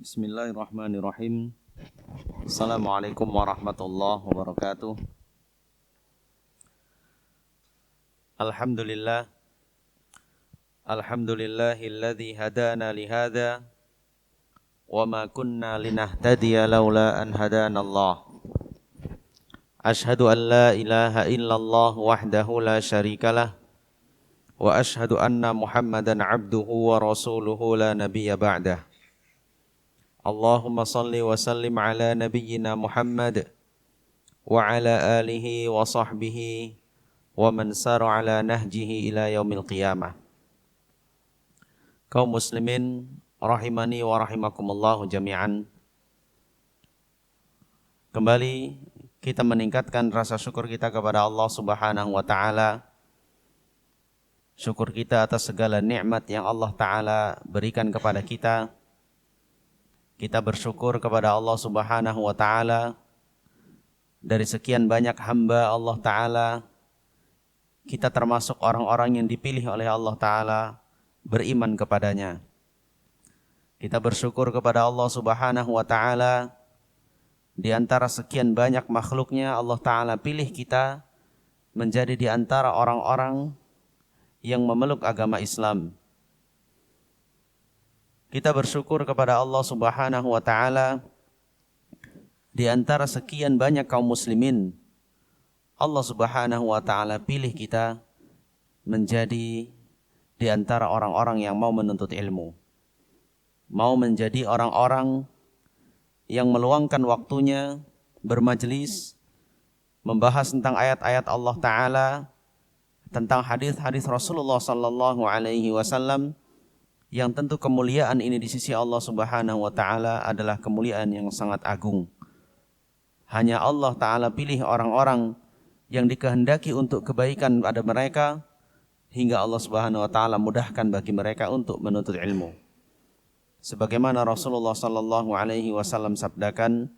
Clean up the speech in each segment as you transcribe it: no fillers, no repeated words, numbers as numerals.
Bismillahirrahmanirrahim. Assalamualaikum warahmatullahi wabarakatuh. Alhamdulillah. Alhamdulillahilladzi hadana lihada wa ma kunna linahtadiya laula an hadanallah. Ashhadu an la ilaha illallah wahdahu la syarikalah wa ashhadu anna Muhammadan abduhu wa rasuluhu la nabiyya ba'dah. Allahumma salli wa sallim ala nabiyyina Muhammad wa ala alihi wa sahbihi wa man sara ala nahjihi ila yaumil qiyamah. Kaum muslimin rahimani wa rahimakumullahu jami'an. Kembali kita meningkatkan rasa syukur kita kepada Allah Subhanahu wa taala. Syukur kita atas segala nikmat yang Allah taala berikan kepada kita. Kita bersyukur kepada Allah Subhanahu wa taala dari sekian banyak hamba Allah taala, kita termasuk orang-orang yang dipilih oleh Allah taala beriman kepadanya. Kita bersyukur kepada Allah Subhanahu wa taala di antara sekian banyak makhluknya Allah taala pilih kita menjadi di antara orang-orang yang memeluk agama Islam. Kita bersyukur kepada Allah Subhanahu wa taala di antara sekian banyak kaum muslimin, Allah Subhanahu wa taala pilih kita menjadi di antara orang-orang yang mau menuntut ilmu. Mau menjadi orang-orang yang meluangkan waktunya bermajlis membahas tentang ayat-ayat Allah taala, tentang hadis-hadis Rasulullah sallallahu alaihi wasallam. Yang tentu kemuliaan ini di sisi Allah Subhanahu wa taala adalah kemuliaan yang sangat agung. Hanya Allah taala pilih orang-orang yang dikehendaki untuk kebaikan pada mereka hingga Allah Subhanahu wa taala mudahkan bagi mereka untuk menuntut ilmu. Sebagaimana Rasulullah sallallahu alaihi wasallam sabdakan,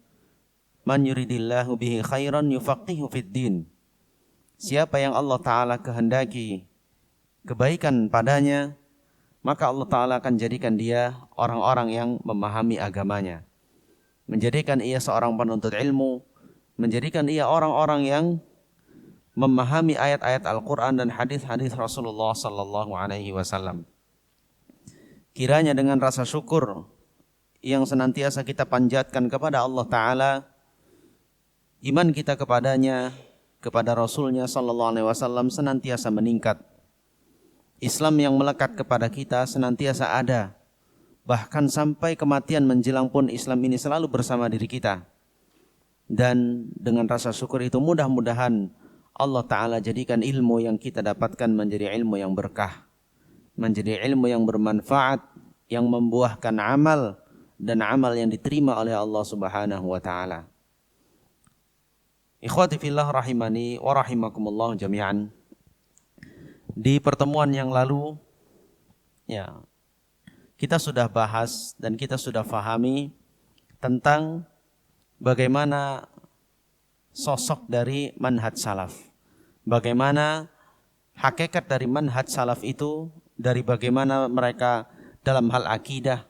"Man yuridillahu bihi khairan yufaqihu fid din." Siapa yang Allah taala kehendaki kebaikan padanya, maka Allah Ta'ala akan jadikan dia orang-orang yang memahami agamanya. Menjadikan ia seorang penuntut ilmu, menjadikan ia orang-orang yang memahami ayat-ayat Al-Quran dan hadis-hadis Rasulullah Sallallahu Alaihi Wasallam. Kiranya dengan rasa syukur yang senantiasa kita panjatkan kepada Allah Ta'ala, iman kita kepadanya, kepada Rasulnya Sallallahu Alaihi Wasallam senantiasa meningkat. Islam yang melekat kepada kita senantiasa ada. Bahkan sampai kematian menjelang pun Islam ini selalu bersama diri kita. Dan dengan rasa syukur itu mudah-mudahan Allah Ta'ala jadikan ilmu yang kita dapatkan menjadi ilmu yang berkah. Menjadi ilmu yang bermanfaat, yang membuahkan amal, dan amal yang diterima oleh Allah Subhanahu wa Ta'ala. Ikhwati fillah rahimani wa rahimakumullah jami'an. Di pertemuan yang lalu, kita sudah bahas dan kita sudah fahami tentang bagaimana sosok dari manhaj salaf. Bagaimana hakikat dari manhaj salaf itu, dari bagaimana mereka dalam hal akidah,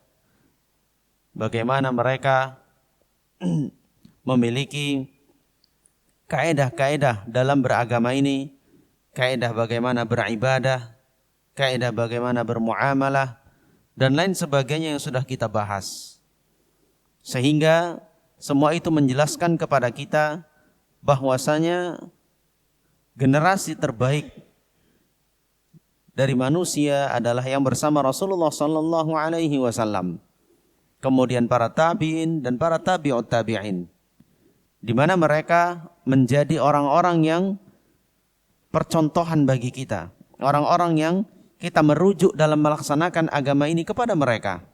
bagaimana mereka memiliki kaedah-kaedah dalam beragama ini, kaidah bagaimana beribadah, kaidah bagaimana bermuamalah, dan lain sebagainya yang sudah kita bahas. Sehingga semua itu menjelaskan kepada kita bahwasanya generasi terbaik dari manusia adalah yang bersama Rasulullah sallallahu alaihi wasallam. Kemudian para tabi'in dan para tabi'ut tabi'in. Di mana mereka menjadi orang-orang yang percontohan bagi kita, orang-orang yang kita merujuk dalam melaksanakan agama ini kepada mereka.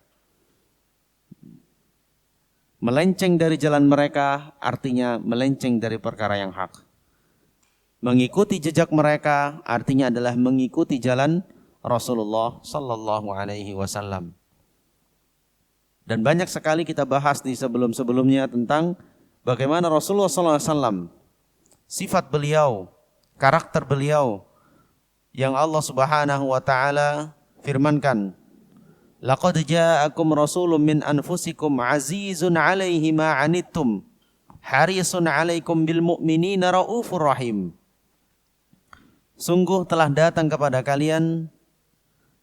Melenceng dari jalan mereka artinya melenceng dari perkara yang hak. Mengikuti jejak mereka artinya adalah mengikuti jalan Rasulullah sallallahu alaihi wasallam. Dan banyak sekali kita bahas di sebelum-sebelumnya tentang bagaimana Rasulullah sallallahu alaihi wasallam, sifat beliau, karakter beliau yang Allah Subhanahu wa taala firmankan Laqad ja'akum rasulun min anfusikum azizun 'alaihi ma 'anittum harisun 'alaikum bil mu'minina raufur rahim. Sungguh telah datang kepada kalian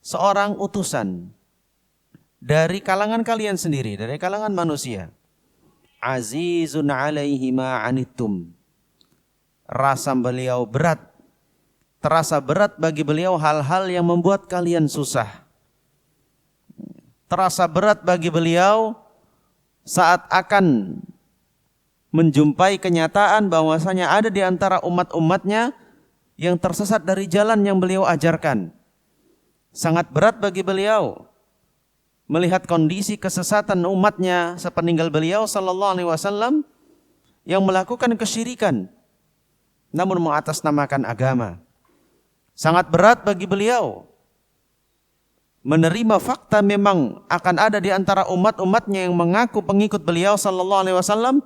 seorang utusan dari kalangan kalian sendiri, dari kalangan manusia. Azizun 'alaihi ma 'anittum. Rasa beliau berat, terasa berat bagi beliau hal-hal yang membuat kalian susah. Terasa berat bagi beliau saat akan menjumpai kenyataan bahwasanya ada di antara umat-umatnya yang tersesat dari jalan yang beliau ajarkan. Sangat berat bagi beliau melihat kondisi kesesatan umatnya sepeninggal beliau sallallahu alaihi wasallam yang melakukan kesyirikan namun mengatasnamakan agama. Sangat berat bagi beliau menerima fakta memang akan ada di antara umat-umatnya yang mengaku pengikut beliau sallallahu alaihi wasallam,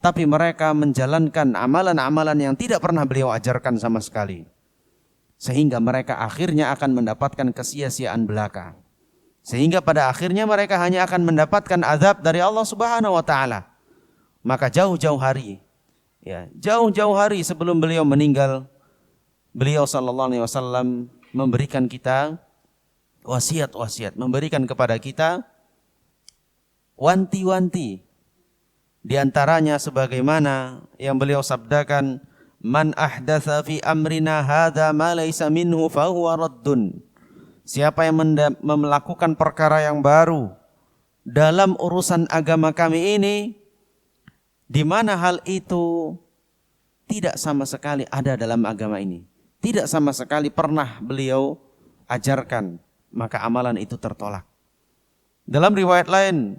tapi mereka menjalankan amalan-amalan yang tidak pernah beliau ajarkan sama sekali. Sehingga mereka akhirnya akan mendapatkan kesia-siaan belaka. Sehingga pada akhirnya mereka hanya akan mendapatkan azab dari Allah Subhanahu wa taala. Maka jauh-jauh hari sebelum beliau meninggal, beliau sallallahu alaihi wasallam memberikan kita wasiat-wasiat, memberikan kepada kita wanti-wanti. Di antaranya sebagaimana yang beliau sabdakan, man ahdatsa fi amrina hadza ma laysa minhu fa huwa raddun. Siapa yang melakukan perkara yang baru dalam urusan agama kami ini, di mana hal itu tidak sama sekali ada dalam agama ini, tidak sama sekali pernah beliau ajarkan, maka amalan itu tertolak. Dalam riwayat lain,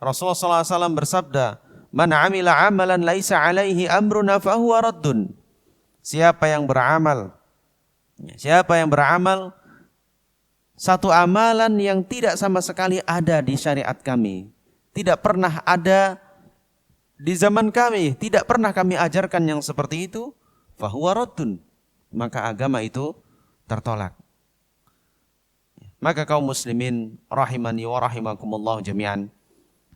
Rasulullah SAW bersabda, man amila amalan laisa alaihi amruna fahuwa raddun. Siapa yang beramal satu amalan yang tidak sama sekali ada di syariat kami, tidak pernah ada di zaman kami, tidak pernah kami ajarkan yang seperti itu, fahuwa raddun, maka agama itu tertolak. Maka kaum muslimin rahimani wa rahimakumullah jami'an,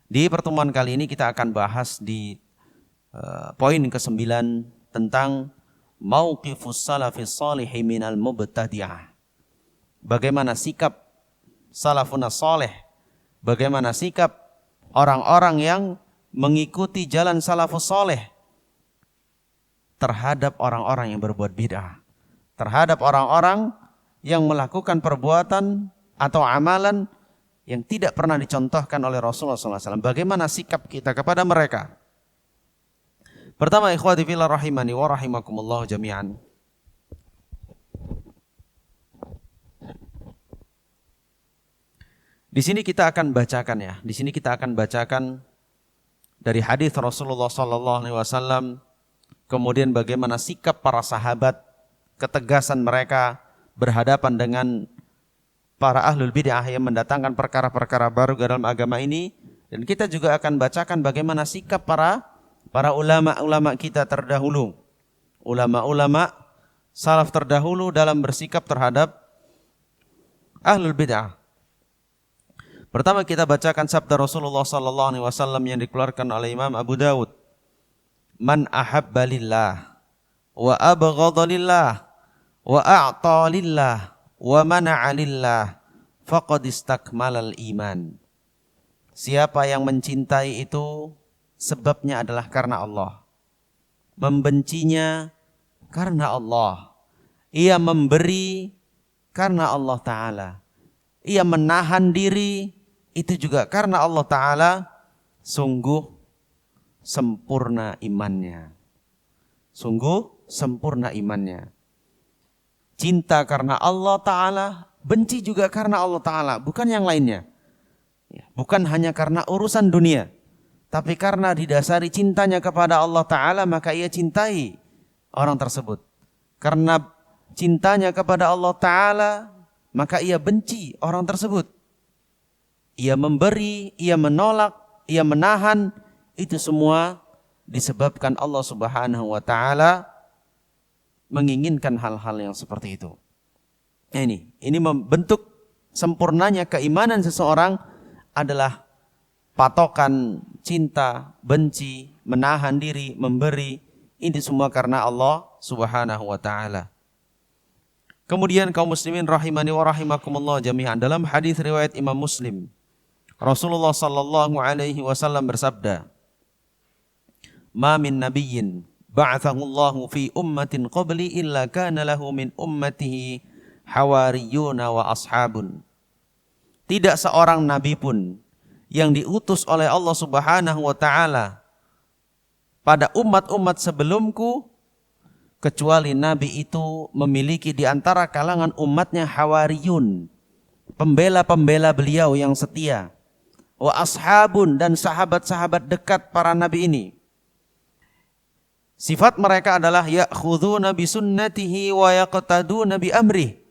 di pertemuan kali ini kita akan bahas di poin ke-9 tentang mauqifus salafis shalihi minal mubtadi'ah. Bagaimana sikap salafun salih, bagaimana sikap orang-orang yang mengikuti jalan salafus salih terhadap orang-orang yang berbuat bid'ah, terhadap orang-orang yang melakukan perbuatan atau amalan yang tidak pernah dicontohkan oleh Rasulullah SAW. Bagaimana sikap kita kepada mereka? Pertama, ikhwati fillah rahimani wa rahimakumullah jami'an. Di sini kita akan bacakan dari hadis Rasulullah SAW, kemudian bagaimana sikap para sahabat, ketegasan mereka berhadapan dengan para ahlul bid'ah yang mendatangkan perkara-perkara baru dalam agama ini, dan kita juga akan bacakan bagaimana sikap para ulama-ulama kita terdahulu, ulama-ulama salaf terdahulu dalam bersikap terhadap ahlul bid'ah. Pertama kita bacakan sabda Rasulullah SAW yang dikeluarkan oleh Imam Abu Dawud. Man ahabba lillah wa abghadha lillah wa a'ta lillah wa mana'a lillah faqad istakmalal iman. Siapa yang mencintai itu sebabnya adalah karena Allah, membencinya karena Allah, ia memberi karena Allah Ta'ala, ia menahan diri itu juga karena Allah Ta'ala, sungguh sempurna imannya. Sungguh sempurna imannya. Cinta karena Allah Ta'ala, benci juga karena Allah Ta'ala, bukan yang lainnya. Bukan hanya karena urusan dunia, tapi karena didasari cintanya kepada Allah Ta'ala, maka ia cintai orang tersebut. Karena cintanya kepada Allah Ta'ala, maka ia benci orang tersebut. Ia memberi, ia menolak, ia menahan, itu semua disebabkan Allah Subhanahu wa Ta'ala menginginkan hal-hal yang seperti itu. Ini membentuk sempurnanya keimanan seseorang adalah patokan cinta, benci, menahan diri, memberi. Ini semua karena Allah Subhanahu wa taala. Kemudian kaum muslimin rahimani wa rahimakumullah jami'an, dalam hadis riwayat Imam Muslim, Rasulullah sallallahu alaihi wasallam bersabda, "Ma min nabiyyin ba'athahu Allahu fi ummatin qabli illa kana lahu min ummatihi hawariyuna wa ashabun." Tidak seorang nabi pun yang diutus oleh Allah Subhanahu wa taala pada umat-umat sebelumku kecuali nabi itu memiliki di antara kalangan umatnya hawariyun, pembela-pembela beliau yang setia, wa ashabun, dan sahabat-sahabat dekat para nabi ini. Sifat mereka adalah ya'khuduna bi sunnatihi wa yaqtaduna bi amrih.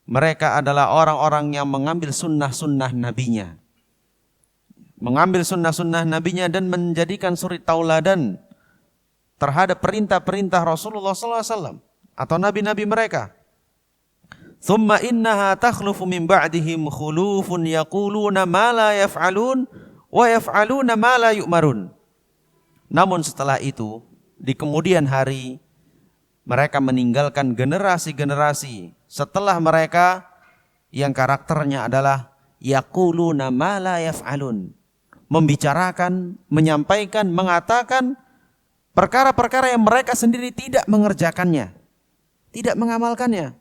Mereka adalah orang-orang yang mengambil sunnah-sunnah nabinya, mengambil sunnah-sunnah nabinya dan menjadikan suri tauladan terhadap perintah-perintah Rasulullah SAW atau nabi-nabi mereka. Thumma innaha takhlufu min ba'dihim khulufun yaquluna ma la yaf'alun wa yaf'aluna ma la yu'marun. Namun setelah itu, di kemudian hari, mereka meninggalkan generasi-generasi setelah mereka yang karakternya adalah yaquluna ma la yaf'alun, membicarakan, menyampaikan, mengatakan perkara-perkara yang mereka sendiri tidak mengerjakannya, tidak mengamalkannya.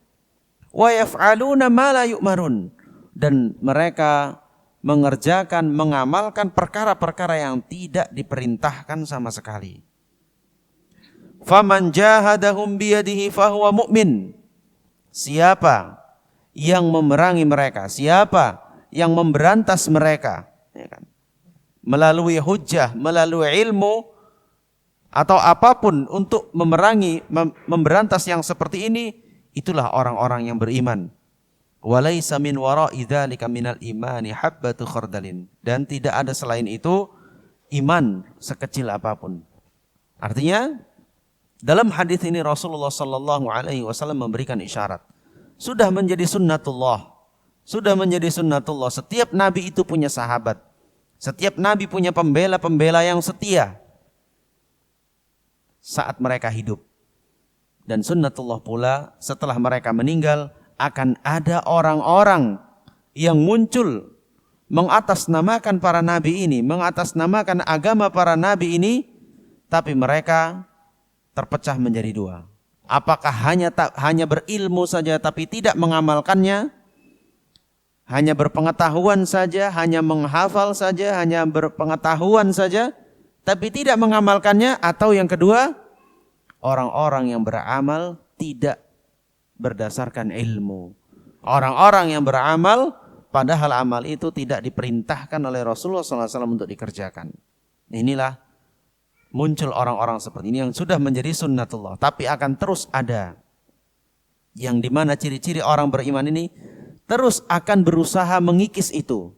Wa yaf'aluna ma la yu'marun, dan mereka mengerjakan, mengamalkan perkara-perkara yang tidak diperintahkan sama sekali. Faman jahadahum biyadihi fahuwa mu'min. Siapa yang memerangi mereka, siapa yang memberantas mereka, ya kan, melalui hujjah, melalui ilmu atau apapun untuk memerangi, memberantas yang seperti ini, itulah orang-orang yang beriman. Walaysa min wara'i dzalika minal imani habbatu khardalin, dan tidak ada selain itu iman sekecil apapun. Artinya dalam hadis ini Rasulullah sallallahu alaihi wasallam memberikan isyarat, sudah menjadi sunnatullah, sudah menjadi sunnatullah. Setiap nabi itu punya sahabat, setiap nabi punya pembela-pembela yang setia saat mereka hidup. Dan sunnatullah pula setelah mereka meninggal, akan ada orang-orang yang muncul mengatasnamakan para nabi ini, mengatasnamakan agama para nabi ini, tapi mereka terpecah menjadi dua. Apakah hanya berilmu saja tapi tidak mengamalkannya, hanya berpengetahuan saja, hanya menghafal saja, hanya berpengetahuan saja tapi tidak mengamalkannya, atau yang kedua, orang-orang yang beramal tidak berdasarkan ilmu. Orang-orang yang beramal padahal amal itu tidak diperintahkan oleh Rasulullah SAW untuk dikerjakan. Inilah muncul orang-orang seperti ini yang sudah menjadi sunnatullah, tapi akan terus ada yang dimana ciri-ciri orang beriman ini terus akan berusaha mengikis itu,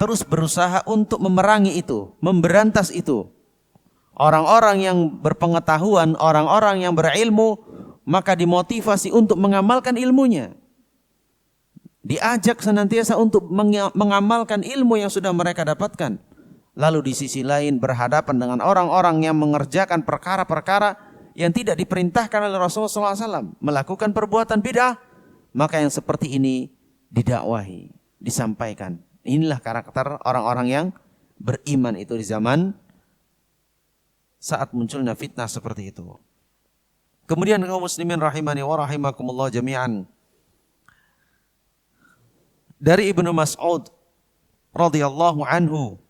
terus berusaha untuk memerangi itu, memberantas itu. Orang-orang yang berpengetahuan, orang-orang yang berilmu, maka dimotivasi untuk mengamalkan ilmunya. Diajak senantiasa untuk mengamalkan ilmu yang sudah mereka dapatkan. Lalu di sisi lain berhadapan dengan orang-orang yang mengerjakan perkara-perkara yang tidak diperintahkan oleh Rasulullah SAW, melakukan perbuatan bid'ah, maka yang seperti ini didakwahi, disampaikan. Inilah karakter orang-orang yang beriman itu di zaman saat munculnya fitnah seperti itu. Kemudian kaum muslimin rahimani wa rahimakumullah jami'an, dari Ibnu Mas'ud radhiyallahu anhu,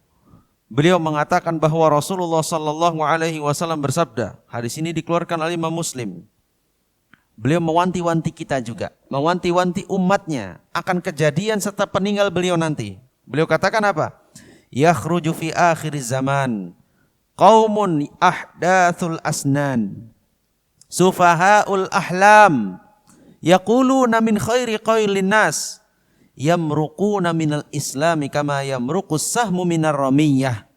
beliau mengatakan bahwa Rasulullah sallallahu alaihi wasallam bersabda, hadis ini dikeluarkan oleh Imam Muslim. Beliau mewanti-wanti kita juga, mewanti-wanti umatnya akan kejadian serta peninggal beliau nanti. Beliau katakan apa? Yakhruju fi akhir zaman qaumun ahdathul asnan sufahaul ahlam yaquluna min khairi qailin nas yamruquna minal islami kama yamruqus sahmu minar ramiyah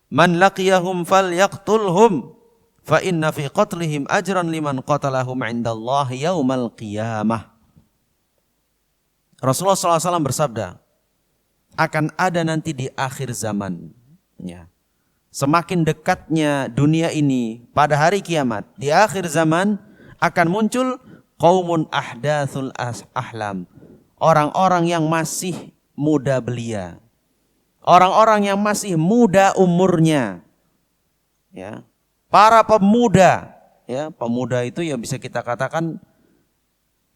man laqiyahum falyaqtulhum fa inna fi qatlihim ajran liman qatalahum indallahi yaumal qiyamah. Rasulullah SAW bersabda, akan ada nanti di akhir zaman, ya. Semakin dekatnya dunia ini pada hari kiamat, di akhir zaman akan muncul qaumun ahdathul ahlam, orang-orang yang masih muda belia, orang-orang yang masih muda umurnya, ya. Para pemuda, ya, pemuda itu ya bisa kita katakan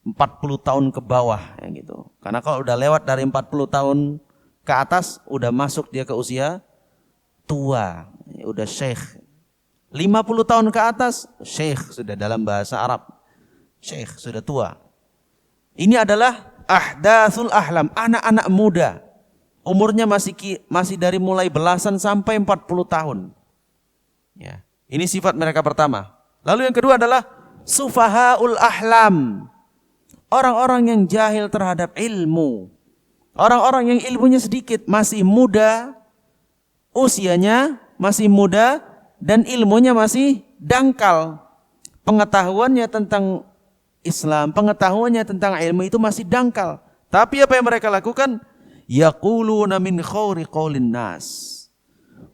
40 tahun ke bawah, ya gitu. Karena kalau udah lewat dari 40 tahun ke atas, udah masuk dia ke usia tua, ya, udah syekh. 50 tahun ke atas, syekh sudah dalam bahasa Arab. Syekh sudah tua. Ini adalah ahdathul ahlam, anak-anak muda. Umurnya masih dari mulai belasan sampai 40 tahun. Ya. Ini sifat mereka pertama. Lalu yang kedua adalah sufahaul ahlam. Orang-orang yang jahil terhadap ilmu. Orang-orang yang ilmunya sedikit, masih muda, usianya masih muda, dan ilmunya masih dangkal. Pengetahuannya tentang Islam, pengetahuannya tentang ilmu itu masih dangkal. Tapi apa yang mereka lakukan? Yaquluna min khawri qawlin nas.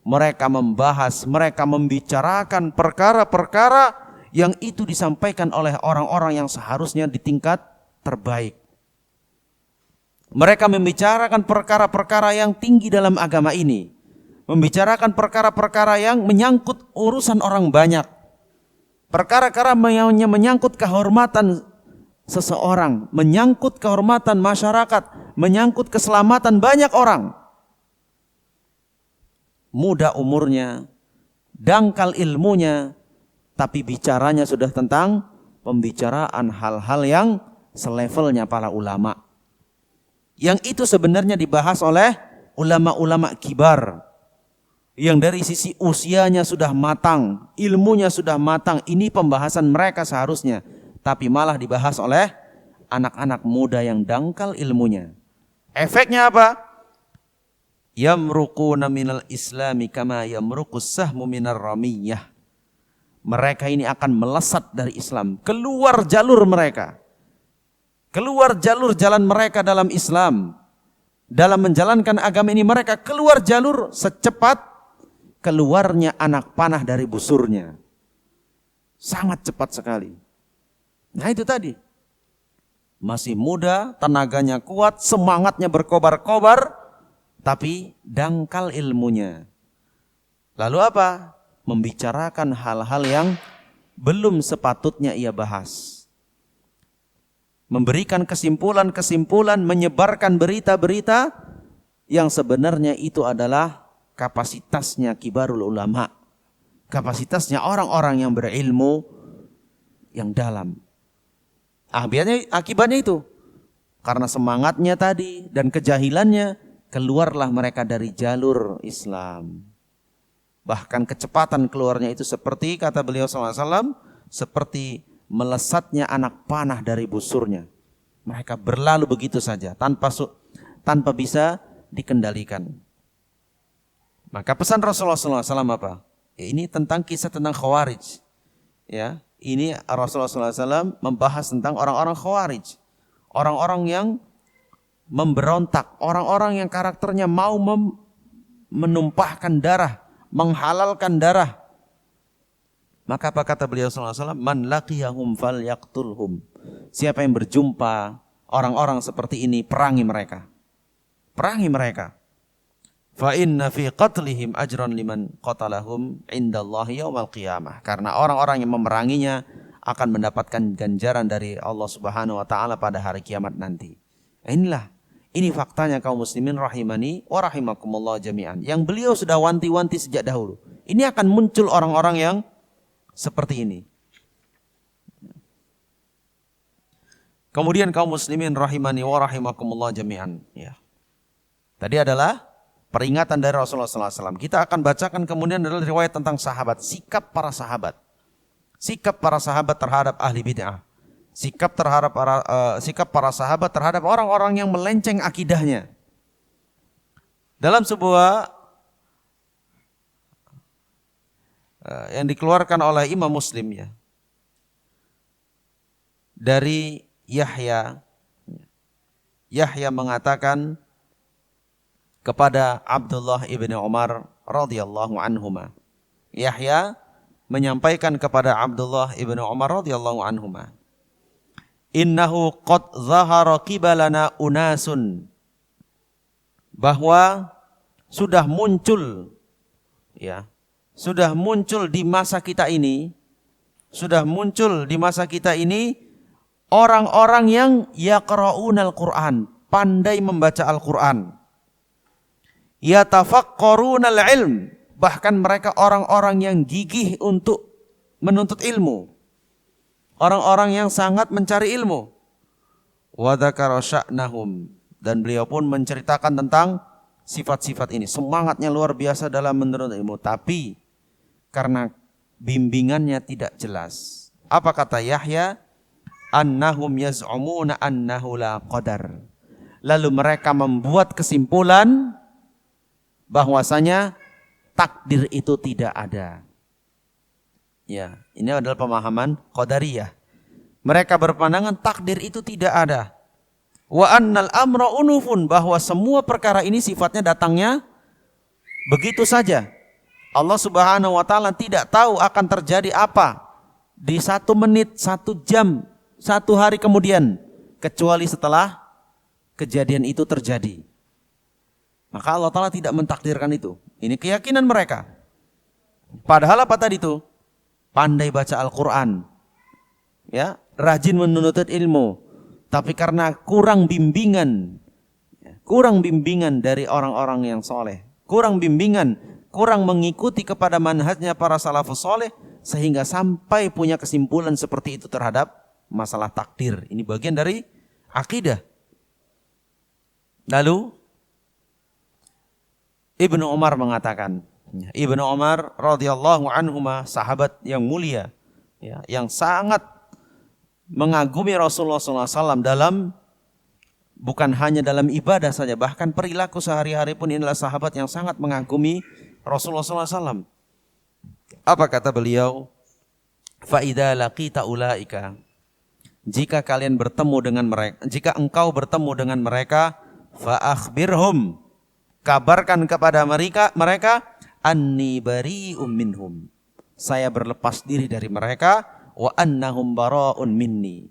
Mereka membahas, mereka membicarakan perkara-perkara yang itu disampaikan oleh orang-orang yang seharusnya di tingkat terbaik. Mereka membicarakan perkara-perkara yang tinggi dalam agama ini. Membicarakan perkara-perkara yang menyangkut urusan orang banyak. Perkara-perkara yang menyangkut kehormatan seseorang, menyangkut kehormatan masyarakat, menyangkut keselamatan banyak orang. Muda umurnya, dangkal ilmunya, tapi bicaranya sudah tentang pembicaraan hal-hal yang selevelnya para ulama. Yang itu sebenarnya dibahas oleh ulama-ulama kibar. Yang dari sisi usianya sudah matang, ilmunya sudah matang. Ini pembahasan mereka seharusnya. Tapi malah dibahas oleh anak-anak muda yang dangkal ilmunya. Efeknya apa? Yamruquna minal islami kama yamruqus sahmu minar ramiyah. Mereka ini akan melesat dari Islam, keluar jalur mereka. Keluar jalur jalan mereka dalam Islam. Dalam menjalankan agama ini mereka keluar jalur secepat keluarnya anak panah dari busurnya. Sangat cepat sekali. Nah itu tadi. Masih muda, tenaganya kuat, semangatnya berkobar-kobar, tapi dangkal ilmunya. Lalu apa? Membicarakan hal-hal yang belum sepatutnya ia bahas. Memberikan kesimpulan-kesimpulan, menyebarkan berita-berita yang sebenarnya itu adalah kapasitasnya kibarul ulama. Kapasitasnya orang-orang yang berilmu yang dalam. Akibatnya itu. Karena semangatnya tadi dan kejahilannya, keluarlah mereka dari jalur Islam. Bahkan kecepatan keluarnya itu seperti kata beliau SAW, seperti melesatnya anak panah dari busurnya. Mereka berlalu begitu saja tanpa bisa dikendalikan. Maka pesan Rasulullah SAW apa? Ya, ini tentang kisah tentang Khawarij. Ya, ini Rasulullah SAW membahas tentang orang-orang Khawarij, orang-orang yang memberontak, orang-orang yang karakternya mau menumpahkan darah, menghalalkan darah. Maka apa kata beliau SAW? Man laqiyahum falyaqtulhum. Siapa yang berjumpa orang-orang seperti ini, perangi mereka. Perangi mereka. Fa inna fi qatlihim ajran liman qatalahum indallahi yaumal qiyamah. Karena orang-orang yang memeranginya akan mendapatkan ganjaran dari Allah Subhanahu wa taala pada hari kiamat nanti. Ini faktanya kaum muslimin rahimani wa rahimakumullah jami'an. Yang beliau sudah wanti-wanti sejak dahulu. Ini akan muncul orang-orang yang seperti ini. Kemudian kaum muslimin rahimani wa rahimakumullah jami'an. Ya. Tadi adalah peringatan dari Rasulullah SAW. Kita akan bacakan kemudian adalah riwayat tentang sahabat. Sikap para sahabat. Sikap para sahabat terhadap ahli bid'ah. Sikap para sahabat terhadap orang-orang yang melenceng akidahnya. Dalam sebuah yang dikeluarkan oleh Imam Muslim ya, dari Yahya Yahya mengatakan kepada Abdullah ibn Umar radhiyallahu anhuma. Yahya menyampaikan kepada Abdullah ibn Umar radhiyallahu anhuma, innahu qad zahara qibalana unasun, bahwa sudah muncul di masa kita ini, orang-orang yang yaqra'unal Qur'an, pandai membaca Al-Qur'an, yatafaqqarunal ilm, bahkan mereka orang-orang yang gigih untuk menuntut ilmu, orang-orang yang sangat mencari ilmu. Wa dzakara sya'nahum, dan beliau pun menceritakan tentang sifat-sifat ini. Semangatnya luar biasa dalam menuntut ilmu, tapi karena bimbingannya tidak jelas. Apa kata Yahya? Annahum yaz'umuna annahu la qadar. Lalu mereka membuat kesimpulan bahwasanya takdir itu tidak ada. Ya, ini adalah pemahaman Qadariyah. Mereka berpandangan takdir itu tidak ada. Wa annal amra unufun, bahwa semua perkara ini sifatnya datangnya begitu saja. Allah Subhanahu wa taala tidak tahu akan terjadi apa di 1 menit, 1 jam, 1 hari kemudian, kecuali setelah kejadian itu terjadi. Maka Allah Ta'ala tidak mentakdirkan itu. Ini keyakinan mereka. Padahal apa tadi itu? Pandai baca Al-Quran, ya, rajin menuntut ilmu, tapi karena kurang bimbingan dari orang-orang yang soleh, kurang mengikuti kepada manhajnya para salafus soleh, sehingga sampai punya kesimpulan seperti itu terhadap masalah takdir. Ini bagian dari akidah. Lalu Ibnu Umar mengatakan, Ibnu Umar radhiyallahu anhuma, sahabat yang mulia, ya, yang sangat mengagumi Rasulullah SAW dalam, bukan hanya dalam ibadah saja, bahkan perilaku sehari-hari pun inilah sahabat yang sangat mengagumi Rasulullah SAW. Apa kata beliau? Fa idza laqita ulaika, jika engkau bertemu dengan mereka, fa akhbirhum, kabarkan kepada mereka anni bari'um minhum, saya berlepas diri dari mereka, wa annahum bara'un minni,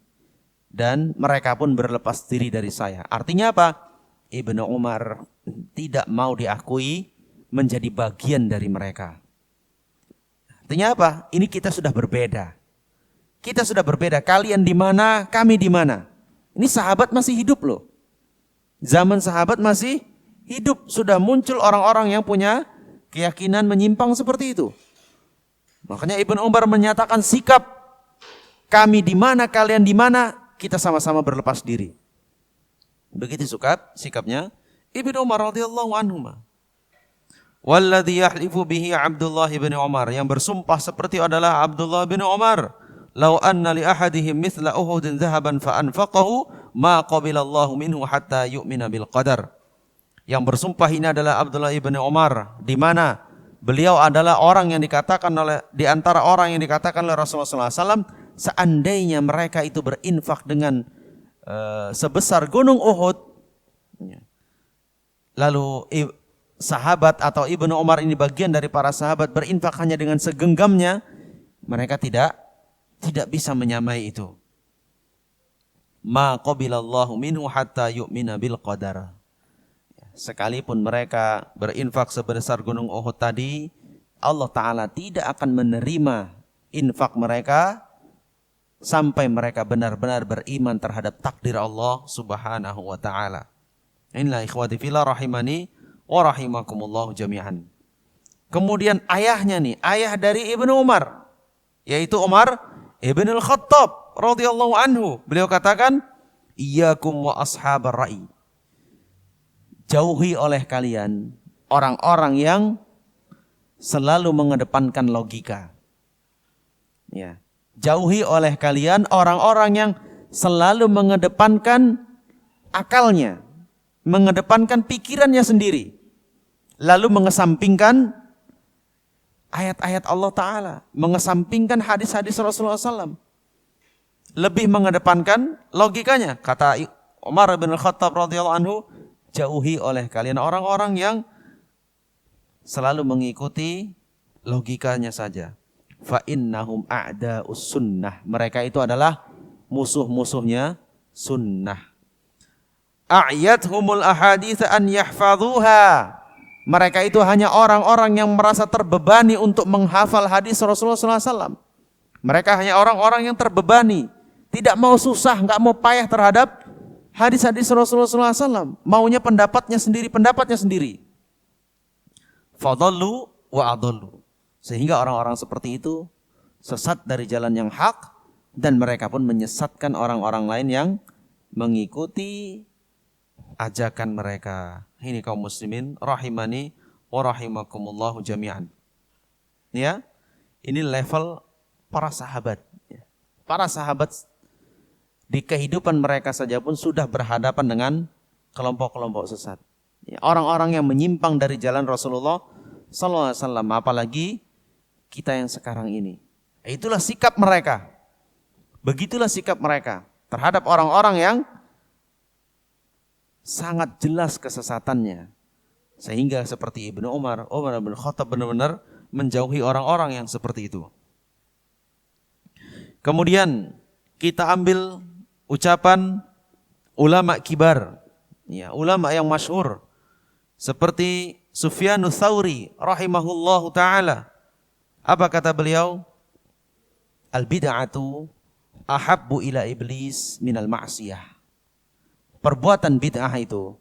dan mereka pun berlepas diri dari saya. Artinya apa? Ibnu Umar tidak mau diakui menjadi bagian dari mereka. Artinya apa? Ini kita sudah berbeda. Kalian di mana, kami di mana. Ini sahabat masih hidup loh. Zaman sahabat masih hidup, sudah muncul orang-orang yang punya keyakinan menyimpang seperti itu. Makanya Ibnu Umar menyatakan sikap, kami di mana, kalian di mana, kita sama-sama berlepas diri. Begitu sikapnya Ibnu Umar radhiyallahu anhu. Walladhi yahlifu bihi Abdullah bin Umar, yang bersumpah seperti adalah Abdullah bin Umar. Lau anna li ahadihim mithla Uhudin dhahaban fa anfaqahu ma qabilallahu minhu hatta yu'mina bil qadar. Yang bersumpah ini adalah Abdullah bin Umar, di mana beliau adalah orang yang dikatakan oleh, di antara orang yang dikatakan oleh Rasulullah SAW, seandainya mereka itu berinfak dengan sebesar gunung Uhud, lalu sahabat atau Ibnu Umar ini bagian dari para sahabat berinfak hanya dengan segenggamnya, mereka tidak bisa menyamai itu. Ma qabilallahu minhu hatta yu'mina bil qadar. Sekalipun mereka berinfak sebesar gunung Uhud tadi, Allah Ta'ala tidak akan menerima infak mereka sampai mereka benar-benar beriman terhadap takdir Allah Subhanahu wa Ta'ala. Inilah ikhwati fillah rahimani wa rahimakumullah jami'an. Kemudian ayahnya nih, ayah dari Ibnu Umar, yaitu Umar Ibn al-Khattab radhiyallahu anhu. Beliau katakan, iyyakum wa ashabar ra'i. Jauhi oleh kalian orang-orang yang selalu mengedepankan logika. Ya. Jauhi oleh kalian orang-orang yang selalu mengedepankan akalnya, mengedepankan pikirannya sendiri, lalu mengesampingkan ayat-ayat Allah Ta'ala, mengesampingkan hadis-hadis Rasulullah SAW. Lebih mengedepankan logikanya. Kata Umar bin Khattab radhiyallahu anhu, jauhi oleh kalian orang-orang yang selalu mengikuti logikanya saja. Fa innahum a'da'us sunnah. Mereka itu adalah musuh-musuhnya sunnah. A'yathumul ahadits an yahfazuha. Mereka itu hanya orang-orang yang merasa terbebani untuk menghafal hadis Rasulullah SAW. Mereka hanya orang-orang yang terbebani, tidak mau susah, nggak mau payah terhadap hadis-hadis Rasulullah SAW. Maunya pendapatnya sendiri. Fadallu wa adallu. Sehingga orang-orang seperti itu sesat dari jalan yang hak, dan mereka pun menyesatkan orang-orang lain yang mengikuti ajakan mereka. Ini kaum muslimin rahimani wa rahimakumullahu jami'an. Ya, ini level para sahabat. Para sahabat di kehidupan mereka saja pun sudah berhadapan dengan kelompok-kelompok sesat. Orang-orang yang menyimpang dari jalan Rasulullah sallallahu alaihi wasallam, apalagi kita yang sekarang ini. Itulah sikap mereka. Begitulah sikap mereka terhadap orang-orang yang sangat jelas kesesatannya. Sehingga seperti Ibnu Umar bin Khattab benar-benar menjauhi orang-orang yang seperti itu. Kemudian kita ambil ucapan ulama kibar, ya, ulama yang masyhur seperti Sufyanus Tsauri rahimahullahu taala. Apa kata beliau? Al-bid'atu ahabbu ila iblis minal ma'siyah. Perbuatan bid'ah itu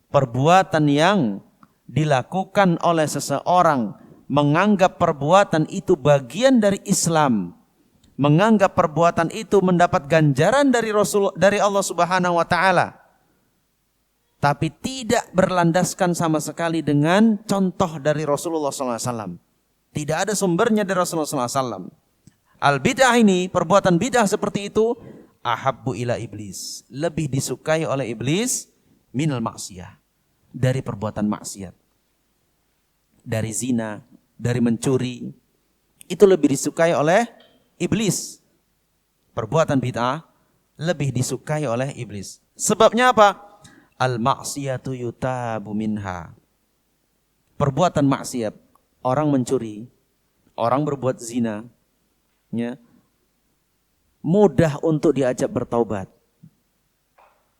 perbuatan yang dilakukan oleh seseorang menganggap perbuatan itu bagian dari Islam, menganggap perbuatan itu mendapat ganjaran dari Allah Subhanahu wa taala, tapi tidak berlandaskan sama sekali dengan contoh dari Rasulullah SAW. Tidak ada sumbernya dari Rasulullah SAW. Al-bid'ah ini, perbuatan bid'ah seperti itu, ahabbu ila iblis, lebih disukai oleh iblis minal maksiyah, dari perbuatan maksiat, dari zina, dari mencuri, itu lebih disukai oleh iblis. Perbuatan bid'ah lebih disukai oleh iblis. Sebabnya apa? Al-maksiyatu yutabu minha. Perbuatan maksiat, orang mencuri, orang berbuat zina, ya, mudah untuk diajak bertaubat.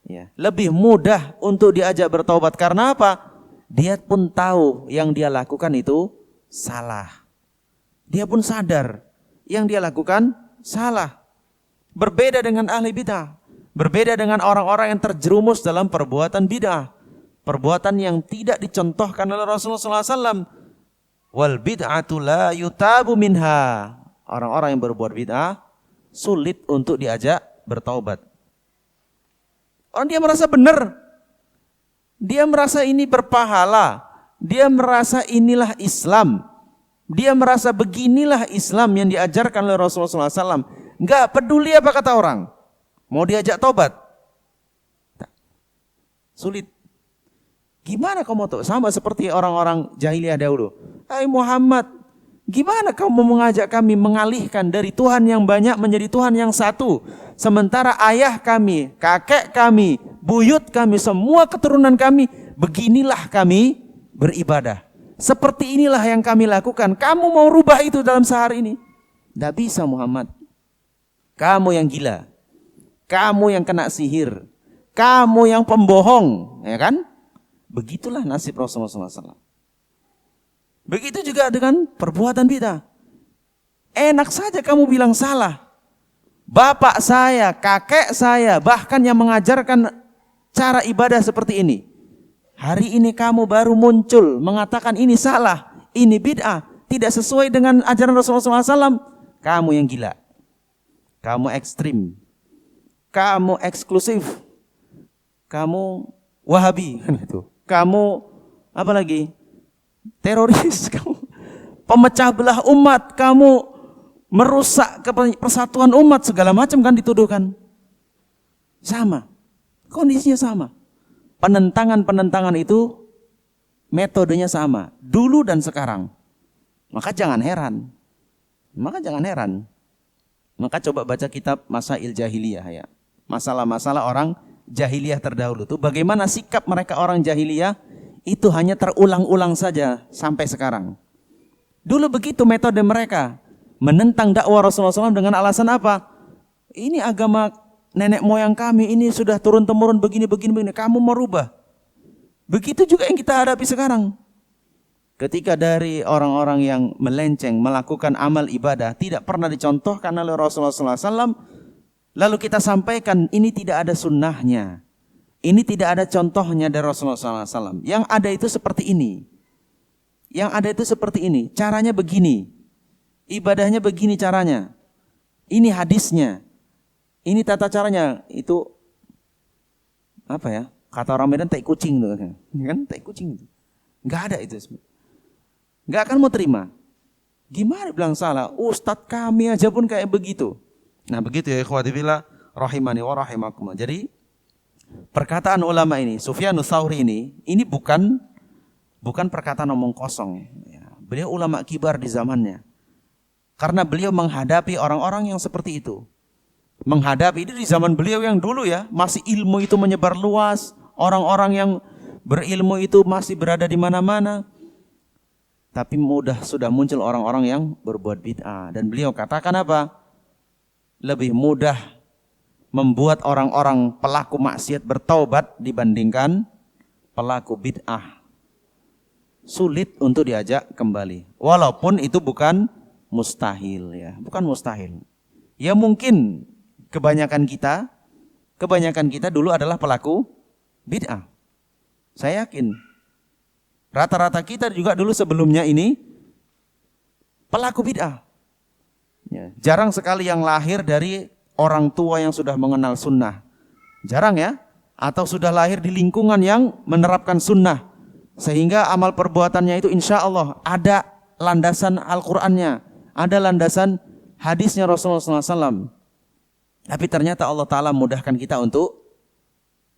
Ya, lebih mudah untuk diajak bertaubat karena apa? Dia pun tahu yang dia lakukan itu salah. Dia pun sadar yang dia lakukan salah. Berbeda dengan ahli bid'ah, berbeda dengan orang-orang yang terjerumus dalam perbuatan bid'ah, perbuatan yang tidak dicontohkan oleh Rasulullah SAW. Wal bid'atu la yutabu minha. Orang-orang yang berbuat bid'ah sulit untuk diajak bertaubat. Orang dia merasa benar, dia merasa ini berpahala, dia merasa inilah Islam, dia merasa beginilah Islam yang diajarkan oleh Rasulullah SAW. Enggak peduli apa kata orang, mau diajak taubat, sulit. Gimana kamu tahu? Sama seperti orang-orang jahiliyah dahulu. Hai Muhammad, gimana kamu mengajak kami mengalihkan dari Tuhan yang banyak menjadi Tuhan yang satu? Sementara ayah kami, kakek kami, buyut kami, semua keturunan kami, beginilah kami beribadah. Seperti inilah yang kami lakukan. Kamu mau rubah itu dalam sehari ini? Tidak bisa Muhammad. Kamu yang gila. Kamu yang kena sihir. Kamu yang pembohong. Ya kan? Begitulah nasib Rasulullah SAW. Begitu juga dengan perbuatan bid'ah. Enak saja kamu bilang salah. Bapak saya, kakek saya, bahkan yang mengajarkan cara ibadah seperti ini. Hari ini kamu baru muncul mengatakan ini salah, ini bid'ah, tidak sesuai dengan ajaran Rasulullah SAW. Kamu yang gila. Kamu ekstrim. Kamu eksklusif. Kamu Wahabi. Kamu apa lagi? Teroris, kamu pemecah belah umat, kamu merusak persatuan umat, segala macam kan dituduhkan. Sama, kondisinya sama. Penentangan itu metodenya sama, dulu dan sekarang. Maka jangan heran. Maka coba baca kitab Masail Jahiliyah ya. Masalah-masalah orang jahiliyah terdahulu tuh, bagaimana sikap mereka orang jahiliyah itu hanya terulang-ulang saja sampai sekarang. Dulu begitu metode mereka, menentang dakwah Rasulullah SAW dengan alasan apa? Ini agama nenek moyang kami, ini sudah turun-temurun begini, kamu merubah. Begitu juga yang kita hadapi sekarang. Ketika dari orang-orang yang melenceng, melakukan amal ibadah, tidak pernah dicontohkan oleh Rasulullah SAW, lalu kita sampaikan ini tidak ada sunnahnya. Ini tidak ada contohnya dari Rasulullah SAW. Yang ada itu seperti ini. Yang ada itu seperti ini. Caranya begini. Ibadahnya begini caranya. Ini hadisnya. Ini tata caranya. Itu apa ya? Kata orang Medan tai kucing tuh kan? Tai kucing itu. Enggak ada itu. Enggak akan mau terima. Gimana bilang salah? Ustadz kami aja pun kayak begitu. Nah, begitu ya ikhwati fillah rahimani wa rahimakumullah. Jadi perkataan ulama ini, Sufyanus Tsauri ini bukan perkataan omong kosong. Ya, beliau ulama kibar di zamannya. Karena beliau menghadapi orang-orang yang seperti itu. Menghadapi itu di zaman beliau yang dulu ya, masih ilmu itu menyebar luas. Orang-orang yang berilmu itu masih berada di mana-mana. Tapi sudah muncul orang-orang yang berbuat bid'ah. Dan beliau katakan apa? Lebih mudah membuat orang-orang pelaku maksiat bertaubat dibandingkan pelaku bid'ah. Sulit untuk diajak kembali. Walaupun itu bukan mustahil ya, bukan mustahil. Ya mungkin kebanyakan kita dulu adalah pelaku bid'ah. Saya yakin. Rata-rata kita juga dulu sebelumnya ini pelaku bid'ah. Ya, jarang sekali yang lahir dari orang tua yang sudah mengenal sunnah. Jarang ya. Atau sudah lahir di lingkungan yang menerapkan sunnah. Sehingga amal perbuatannya itu insya Allah ada landasan Al-Qurannya. Ada landasan hadisnya Rasulullah SAW. Tapi ternyata Allah Ta'ala mudahkan kita untuk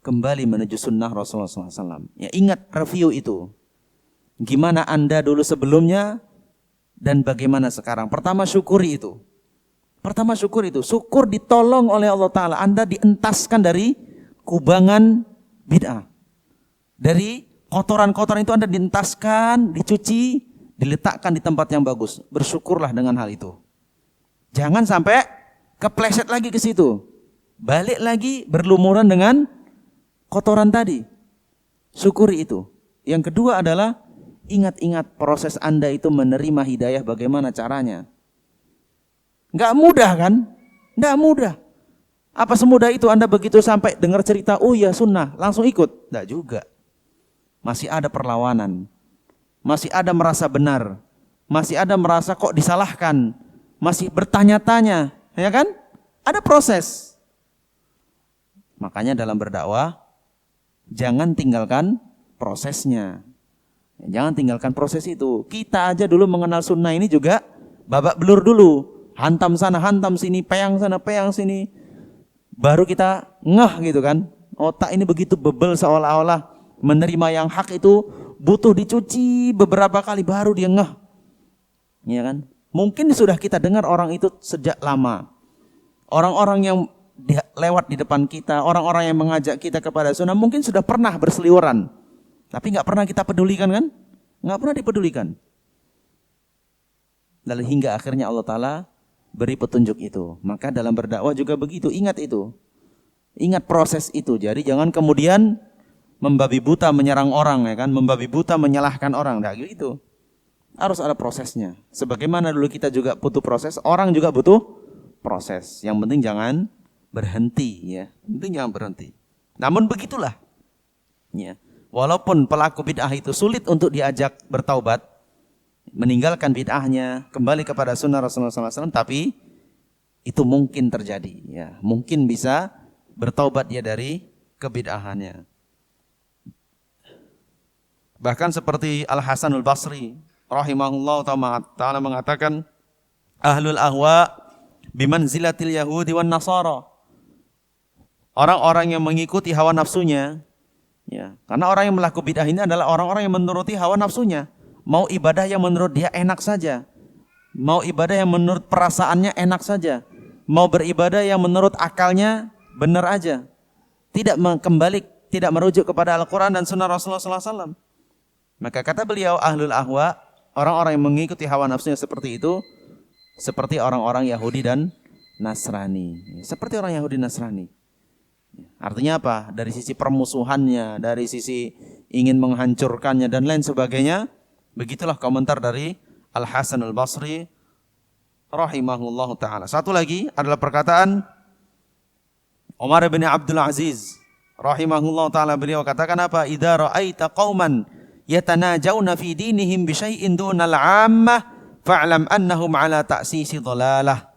kembali menuju sunnah Rasulullah SAW. Ya, ingat review itu. Gimana Anda dulu sebelumnya dan bagaimana sekarang. Pertama syukuri itu. Syukur ditolong oleh Allah Ta'ala. Anda dientaskan dari kubangan bid'ah. Dari kotoran-kotoran itu Anda dientaskan, dicuci, diletakkan di tempat yang bagus. Bersyukurlah dengan hal itu. Jangan sampai kepleset lagi ke situ. Balik lagi berlumuran dengan kotoran tadi. Syukuri itu. Yang kedua adalah ingat-ingat proses Anda itu menerima hidayah bagaimana caranya. Enggak mudah kan? Enggak mudah. Apa semudah itu Anda begitu sampai dengar cerita, oh ya sunnah, langsung ikut? Enggak juga. Masih ada perlawanan. Masih ada merasa benar. Masih ada merasa kok disalahkan. Masih bertanya-tanya. Ya kan? Ada proses. Makanya dalam berdakwah, jangan tinggalkan prosesnya. Jangan tinggalkan proses itu. Kita aja dulu mengenal sunnah ini juga babak belur dulu. Hantam sana, hantam sini, peyang sana, peyang sini. Baru kita ngeh gitu kan. Otak ini begitu bebel seolah-olah menerima yang hak itu butuh dicuci beberapa kali baru dia ngeh. Ya kan? Mungkin sudah kita dengar orang itu sejak lama. Orang-orang yang lewat di depan kita, orang-orang yang mengajak kita kepada sunnah mungkin sudah pernah berseliweran. Tapi nggak pernah kita pedulikan kan? Nggak pernah dipedulikan. Lalu hingga akhirnya Allah Ta'ala beri petunjuk itu. Maka dalam berdakwah juga begitu. Ingat itu. Ingat proses itu. Jadi jangan kemudian membabi buta menyerang orang, ya kan? Membabi buta menyalahkan orang. Nggak gitu. Harus ada prosesnya. Sebagaimana dulu kita juga butuh proses, orang juga butuh proses. Yang penting jangan berhenti, ya. Yang penting jangan berhenti. Namun begitulah. Ya. Walaupun pelaku bid'ah itu sulit untuk diajak bertaubat, meninggalkan bid'ahnya, kembali kepada sunnah Rasulullah SAW, tapi itu mungkin terjadi. Ya, mungkin bisa bertaubat dia dari kebid'ahannya. Bahkan seperti Al-Hasanul Basri, rahimahullah ta'ala mengatakan, ahlul ahwa bimanzilatil yahudi wan nasara. Orang-orang yang mengikuti hawa nafsunya, ya, karena orang yang melakukan bid'ah ini adalah orang-orang yang menuruti hawa nafsunya. Mau ibadah yang menurut dia enak saja. Mau ibadah yang menurut perasaannya enak saja. Mau beribadah yang menurut akalnya benar aja. tidak merujuk kepada Al-Quran dan Sunnah Rasulullah SAW. Maka kata beliau, ahlul ahwa, orang-orang yang mengikuti hawa nafsunya seperti itu, seperti orang-orang Yahudi dan Nasrani. Seperti orang Yahudi Nasrani. Artinya apa? Dari sisi permusuhannya, dari sisi ingin menghancurkannya dan lain sebagainya. Begitulah komentar dari Al-Hasan Al-Basri rahimahullahu ta'ala. Satu lagi adalah perkataan Umar bin Abdul Aziz rahimahullahu ta'ala. Beliau katakan apa? Idza ra'aita qauman yatanajawna fi dinihim bi syai'in dunal 'ammah fa'lam annahum 'ala ta'sisi dhalalah.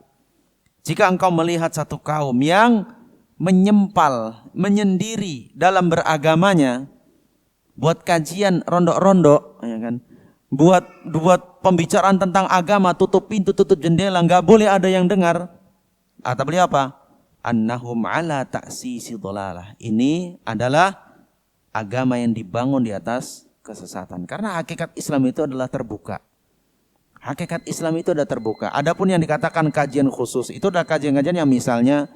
Jika engkau melihat satu kaum yang menyempal, menyendiri dalam beragamanya, buat kajian rondok-rondok, ya kan? Buat pembicaraan tentang agama, tutup pintu, tutup jendela, enggak boleh ada yang dengar. Kata beliau apa? Annahum 'ala ta'sisi dhalalah. Ini adalah agama yang dibangun di atas kesesatan. Karena hakikat Islam itu adalah terbuka. Hakikat Islam itu adalah terbuka. Adapun yang dikatakan kajian khusus, itu adalah kajian-kajian yang misalnya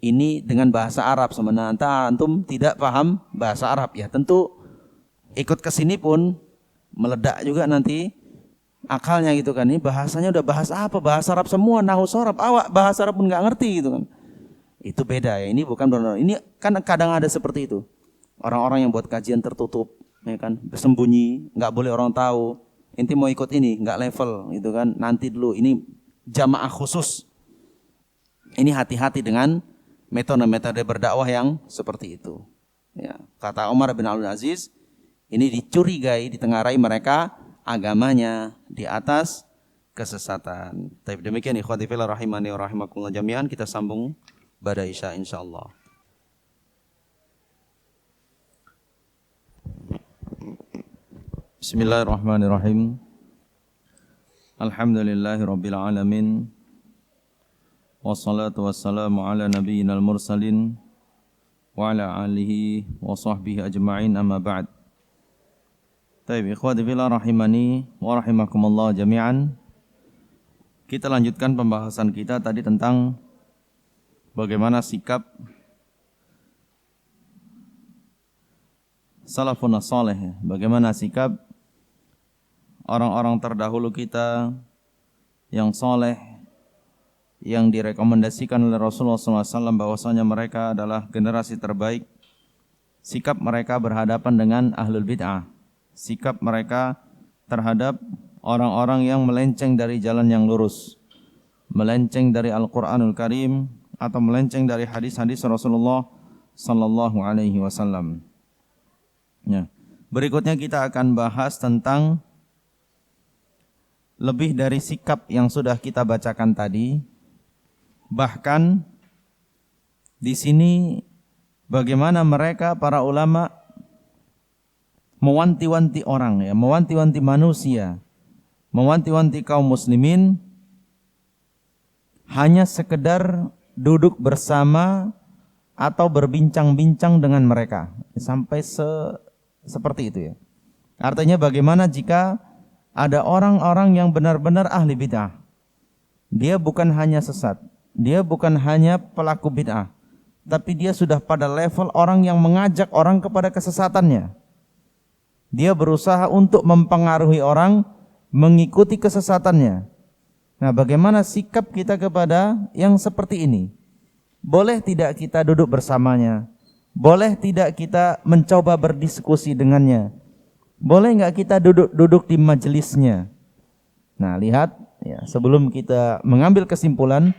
ini dengan bahasa Arab, sementara antum tidak paham bahasa Arab, ya tentu ikut ke sini pun meledak juga nanti akalnya gitu kan. Ini bahasanya udah bahasa apa? Bahasa Arab semua, nahu sorab, awak bahasa Arab pun nggak ngerti gitu kan. Itu beda ya. Ini bukan benar. Ini kan kadang ada seperti itu. Orang-orang yang buat kajian tertutup, ya kan, bersembunyi, nggak boleh orang tahu. Inti mau ikut ini, nggak level gitu kan. Nanti dulu ini jamaah khusus. Ini hati-hati dengan metode-metode berdakwah yang seperti itu. Ya, kata Umar bin Abdul Aziz, ini dicurigai, ditengarai mereka agamanya di atas kesesatan. Tapi demikian ikhwati fillah rahimani wa rahimakumullah jami'an, kita sambung pada Isya insyaallah. Bismillahirrahmanirrahim. Alhamdulillahirabbil alamin. Wassalatu wassalamu ala nabiyyinal mursalin wa ala alihi wa sahbihi ajma'in, amma ba'd. Baik, ikhwati fillah rahimani wa rahimakumullah jami'an. Kita lanjutkan pembahasan kita tadi tentang bagaimana sikap salafun salih, bagaimana sikap orang-orang terdahulu kita yang saleh, yang direkomendasikan oleh Rasulullah SAW bahwasanya mereka adalah generasi terbaik. Sikap mereka berhadapan dengan ahlul bid'ah, sikap mereka terhadap orang-orang yang melenceng dari jalan yang lurus, melenceng dari Al-Quranul Karim atau melenceng dari hadis-hadis Rasulullah Sallallahu Alaihi Wasallam. Ya. Berikutnya kita akan bahas tentang lebih dari sikap yang sudah kita bacakan tadi. Bahkan di sini bagaimana mereka para ulama mewanti-wanti orang, ya, mewanti-wanti manusia, mewanti-wanti kaum muslimin hanya sekedar duduk bersama atau berbincang-bincang dengan mereka, sampai seperti itu ya. Artinya bagaimana jika ada orang-orang yang benar-benar ahli bid'ah. Dia bukan hanya sesat, dia bukan hanya pelaku bid'ah, tapi dia sudah pada level orang yang mengajak orang kepada kesesatannya. Dia berusaha untuk mempengaruhi orang mengikuti kesesatannya. Nah, bagaimana sikap kita kepada yang seperti ini? Boleh tidak kita duduk bersamanya? Boleh tidak kita mencoba berdiskusi dengannya? Boleh nggak kita duduk di majelisnya? Nah, lihat ya, sebelum kita mengambil kesimpulan,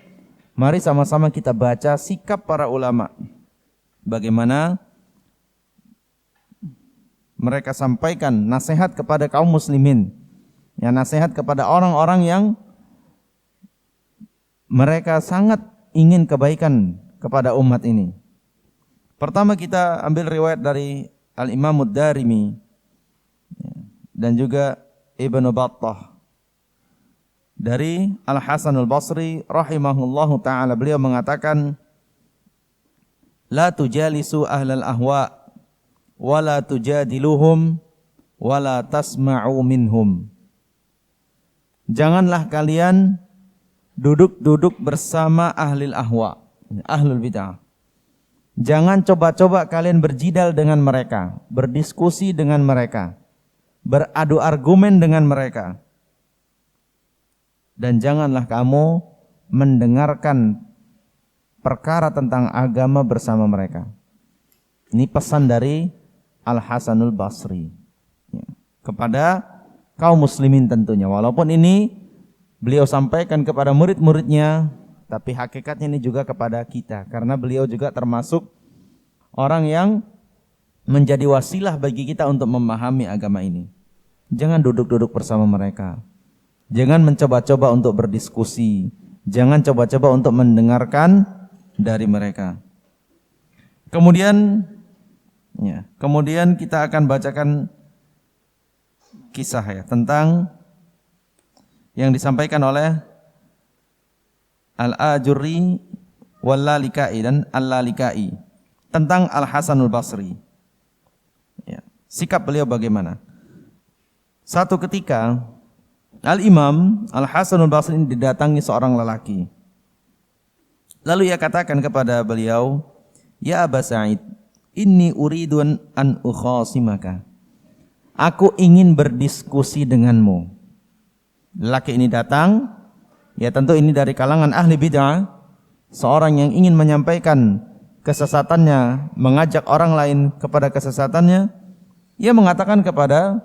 mari sama-sama kita baca sikap para ulama. Bagaimana mereka sampaikan nasihat kepada kaum muslimin, ya, nasihat kepada orang-orang yang mereka sangat ingin kebaikan kepada umat ini. Pertama kita ambil riwayat dari Al-Imam Ad-Darimi dan juga Ibnu Battah dari Al-Hasan Al-Basri rahimahullahu ta'ala. Beliau mengatakan, la tujalisu ahlal ahwa wa la tujadiluhum wa la tasma'u minhum. Janganlah kalian duduk-duduk bersama ahlil ahwa, ahlul bid'ah, Jangan coba-coba kalian berjidal dengan mereka, berdiskusi dengan mereka, beradu argumen dengan mereka. Dan janganlah kamu mendengarkan perkara tentang agama bersama mereka. Ini pesan dari Al-Hasanul Basri kepada kaum muslimin tentunya. Walaupun ini beliau sampaikan kepada murid-muridnya, tapi hakikatnya ini juga kepada kita, karena beliau juga termasuk orang yang menjadi wasilah bagi kita untuk memahami agama ini. Jangan duduk-duduk bersama mereka. Jangan mencoba-coba untuk berdiskusi. Jangan coba-coba untuk mendengarkan dari mereka. Kemudian kita akan bacakan kisah tentang yang disampaikan oleh Al-Ajurri wal-Lalikai dan Al-Lalikai tentang Al-Hasanul Basri. Sikap beliau bagaimana? Satu ketika Al-Imam Al-Hasanul Basri didatangi seorang lelaki. Lalu ia katakan kepada beliau, "Ya Aba Sa'id, inni uridu an ukhasimaka." Aku ingin berdiskusi denganmu. Lelaki ini datang, ya tentu ini dari kalangan ahli bid'ah, seorang yang ingin menyampaikan kesesatannya, mengajak orang lain kepada kesesatannya. Ia mengatakan kepada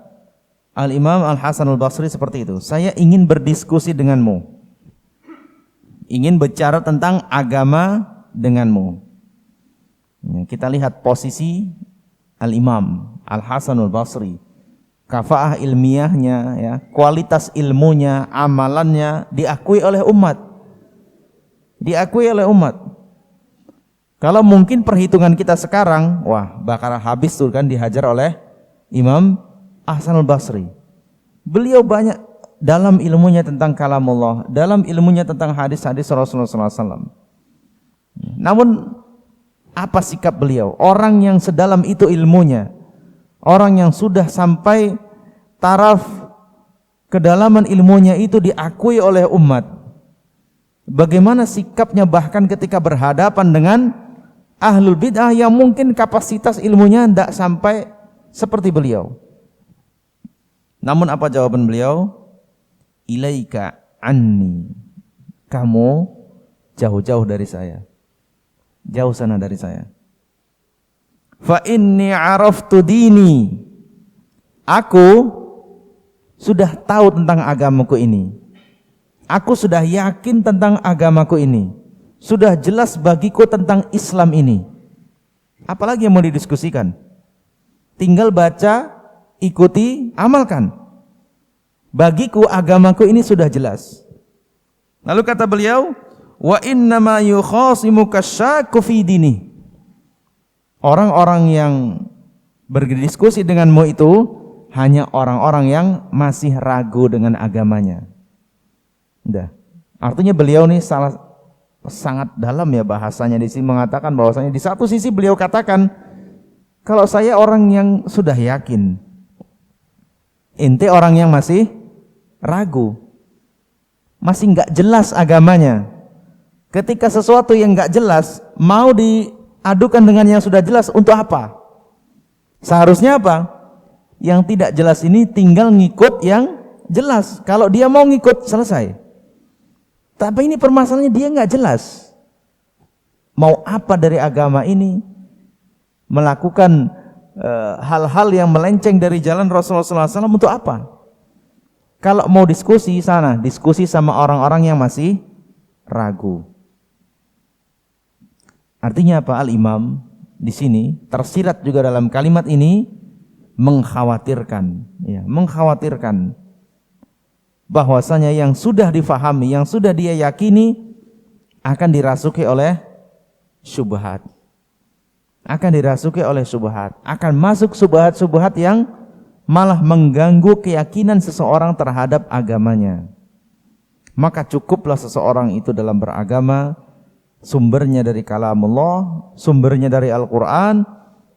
Al-Imam Al-Hasanul Basri seperti itu, "Saya ingin berdiskusi denganmu, ingin bicara tentang agama denganmu." Kita lihat posisi Al-Imam Al-Hasanul Basri, kafaah ilmiahnya, kualitas ilmunya, amalannya diakui oleh umat. Diakui oleh umat. Kalau mungkin perhitungan kita sekarang, wah bakal habis tuh kan dihajar oleh Imam Hasanul Basri. Beliau banyak dalam ilmunya tentang kalamullah, dalam ilmunya tentang hadis-hadis Rasulullah SAW. Namun apa sikap beliau? Orang yang sedalam itu ilmunya, orang yang sudah sampai taraf kedalaman ilmunya itu diakui oleh umat. Bagaimana sikapnya bahkan ketika berhadapan dengan ahlul bid'ah yang mungkin kapasitas ilmunya tidak sampai seperti beliau. Namun apa jawaban beliau? Ilaika anni. Kamu jauh-jauh dari saya. Jauh sana dari saya. Fa inni araftu dini. Aku sudah tahu tentang agamaku ini. Aku sudah yakin tentang agamaku ini. Sudah jelas bagiku tentang Islam ini. Apalagi yang mau didiskusikan? Tinggal baca, ikuti, amalkan. Bagiku agamaku ini sudah jelas. Lalu kata beliau, wa innama yukhasimuka syakku fi dini. Orang-orang yang berdiskusi denganmu itu hanya orang-orang yang masih ragu dengan agamanya. Udah. Artinya beliau nih sangat dalam ya bahasanya di sini, mengatakan bahwasanya di satu sisi beliau katakan, kalau saya orang yang sudah yakin, ente orang yang masih ragu, masih nggak jelas agamanya. Ketika sesuatu yang nggak jelas mau diadukan dengan yang sudah jelas, untuk apa? Seharusnya apa? Yang tidak jelas ini tinggal ngikut yang jelas. Kalau dia mau ngikut, selesai. Tapi ini permasalahannya dia nggak jelas. Mau apa dari agama ini? Melakukan hal-hal yang melenceng dari jalan Rasulullah SAW untuk apa? Kalau mau diskusi sana, diskusi sama orang-orang yang masih ragu. Artinya apa? Al-Imam di sini tersirat juga dalam kalimat ini mengkhawatirkan, mengkhawatirkan bahwasanya yang sudah difahami, yang sudah dia yakini akan dirasuki oleh syubhat. Akan dirasuki oleh syubhat, akan masuk syubhat-syubhat yang malah mengganggu keyakinan seseorang terhadap agamanya. Maka cukuplah seseorang itu dalam beragama sumbernya dari kalamullah, sumbernya dari Al-Quran,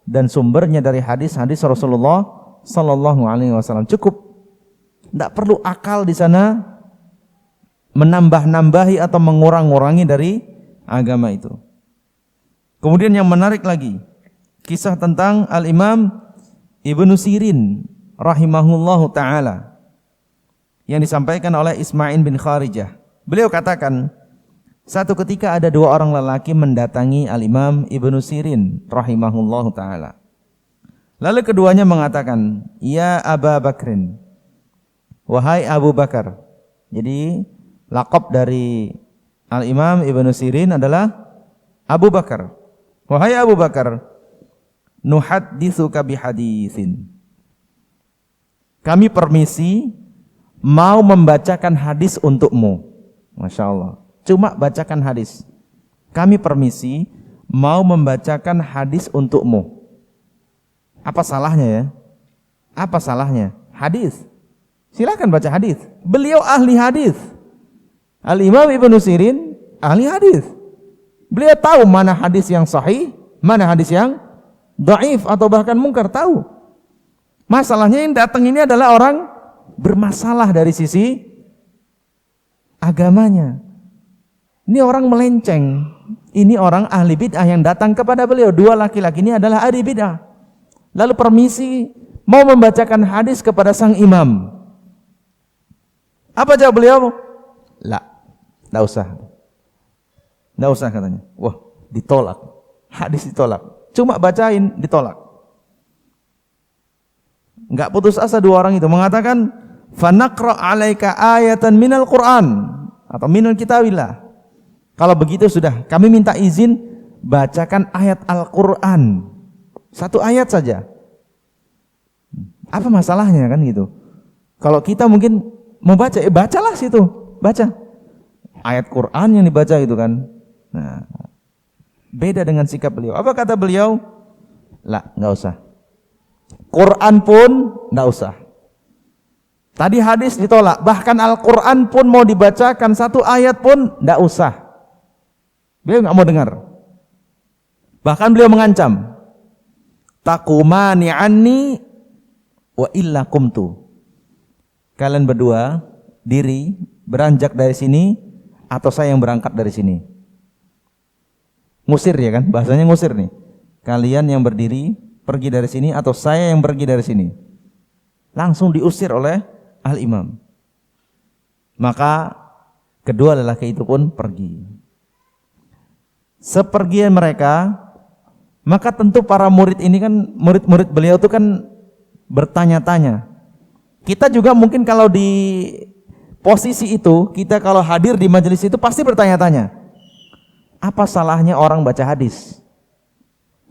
dan sumbernya dari hadis-hadis Rasulullah Sallallahu Alaihi Wasallam. Cukup, tidak perlu akal di sana menambah-nambahi atau mengurang-ngurangi dari agama itu. Kemudian yang menarik lagi, kisah tentang Al-Imam Ibnu Sirin rahimahullahu ta'ala yang disampaikan oleh Ismail bin Kharijah. Beliau katakan, satu ketika ada dua orang lelaki mendatangi Al-Imam Ibnu Sirin rahimahullahu ta'ala. Lalu keduanya mengatakan, ya Aba Bakrin, wahai Abu Bakar. Jadi laqab dari Al-Imam Ibnu Sirin adalah Abu Bakar. Wahai Abu Bakar, nuhadditsuka bihaditsin. Kami permisi mau membacakan hadis untukmu. Masya Allah. Cuma bacakan hadis. Kami permisi mau membacakan hadis untukmu. Apa salahnya ya? Apa salahnya? Hadis. Silakan baca hadis. Beliau ahli hadis. Al-Imam Ibnu Sirin ahli hadis. Beliau tahu mana hadis yang sahih, mana hadis yang dhaif atau bahkan mungkar, tahu. Masalahnya yang datang ini adalah orang bermasalah dari sisi agamanya. Ini orang melenceng. Ini orang ahli bid'ah yang datang kepada beliau. Dua laki-laki ini adalah ahli bid'ah. Lalu permisi mau membacakan hadis kepada sang imam. Apa jawab beliau? La, tidak usah. Tidak usah katanya. Wah, ditolak. Hadis ditolak. Cuma bacain, ditolak. Enggak putus asa dua orang itu, mengatakan, "Fanaqra 'alaika ayatan minal Qur'an" atau minal kitabillah. Kalau begitu sudah, kami minta izin bacakan ayat Al-Qur'an. Satu ayat saja. Apa masalahnya kan gitu? Kalau kita mungkin mau baca, bacalah situ, baca. Ayat Qur'an yang dibaca itu kan. Nah, beda dengan sikap beliau. Apa kata beliau? Lah, enggak usah. Quran pun enggak usah. Tadi hadis ditolak, bahkan Al-Quran pun mau dibacakan satu ayat pun enggak usah. Beliau enggak mau dengar. Bahkan beliau mengancam, taqumani anni wa illa kumtu. Kalian berdua diri beranjak dari sini atau saya yang berangkat dari sini. Ngusir ya kan? Bahasanya ngusir nih. Kalian yang berdiri pergi dari sini atau saya yang pergi dari sini. Langsung diusir oleh al-imam. Maka kedua lelaki itu pun pergi. Sepergian mereka, maka tentu para murid ini kan, murid-murid beliau itu kan bertanya-tanya. Kita juga mungkin kalau di posisi itu, kita kalau hadir di majelis itu pasti bertanya-tanya. Apa salahnya orang baca hadis?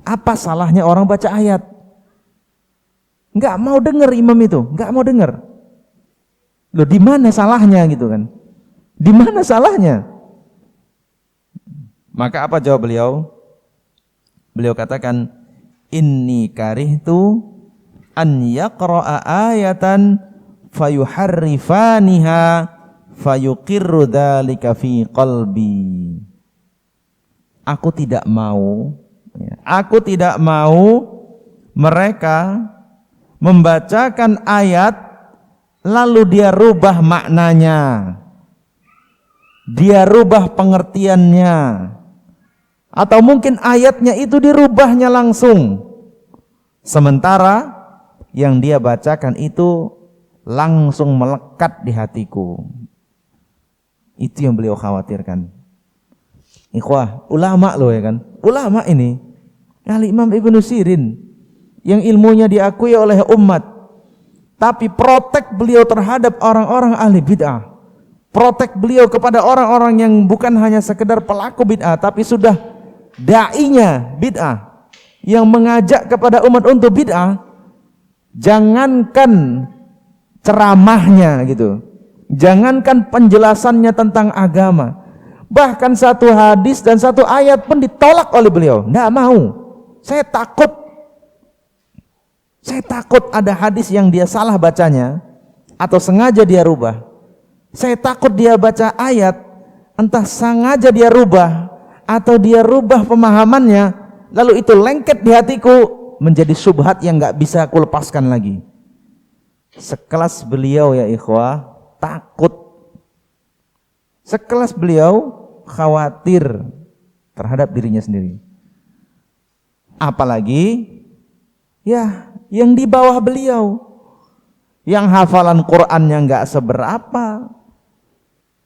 Apa salahnya orang baca ayat? Enggak mau dengar imam itu, enggak mau dengar. Loh, di mana salahnya gitu kan? Di mana salahnya? Maka apa jawab beliau? Beliau katakan, inni karihtu an yaqra'a ayatan fayuharrifaniha fayuqirru dzalika fi qalbi. Aku tidak mau mereka membacakan ayat lalu dia rubah maknanya, dia rubah pengertiannya, atau mungkin ayatnya itu dirubahnya langsung, sementara yang dia bacakan itu langsung melekat di hatiku. Itu yang beliau khawatirkan. Ikhwah, ulama loh ya kan, ulama ini Al-Imam Ibnu Sirin yang ilmunya diakui oleh umat, tapi protek beliau terhadap orang-orang ahli bid'ah, protek beliau kepada orang-orang yang bukan hanya sekedar pelaku bid'ah, tapi sudah da'inya bid'ah, yang mengajak kepada umat untuk bid'ah. Jangankan ceramahnya gitu, jangankan penjelasannya tentang agama, bahkan satu hadis dan satu ayat pun ditolak oleh beliau. Nggak mau. Saya takut ada hadis yang dia salah bacanya atau sengaja dia rubah. Saya takut dia baca ayat entah sengaja dia rubah atau dia rubah pemahamannya, lalu itu lengket di hatiku menjadi syubhat yang nggak bisa aku lepaskan lagi. Sekelas beliau ya ikhwah takut. Sekelas beliau khawatir terhadap dirinya sendiri. Apalagi ya yang di bawah beliau, yang hafalan Qur'annya nggak seberapa,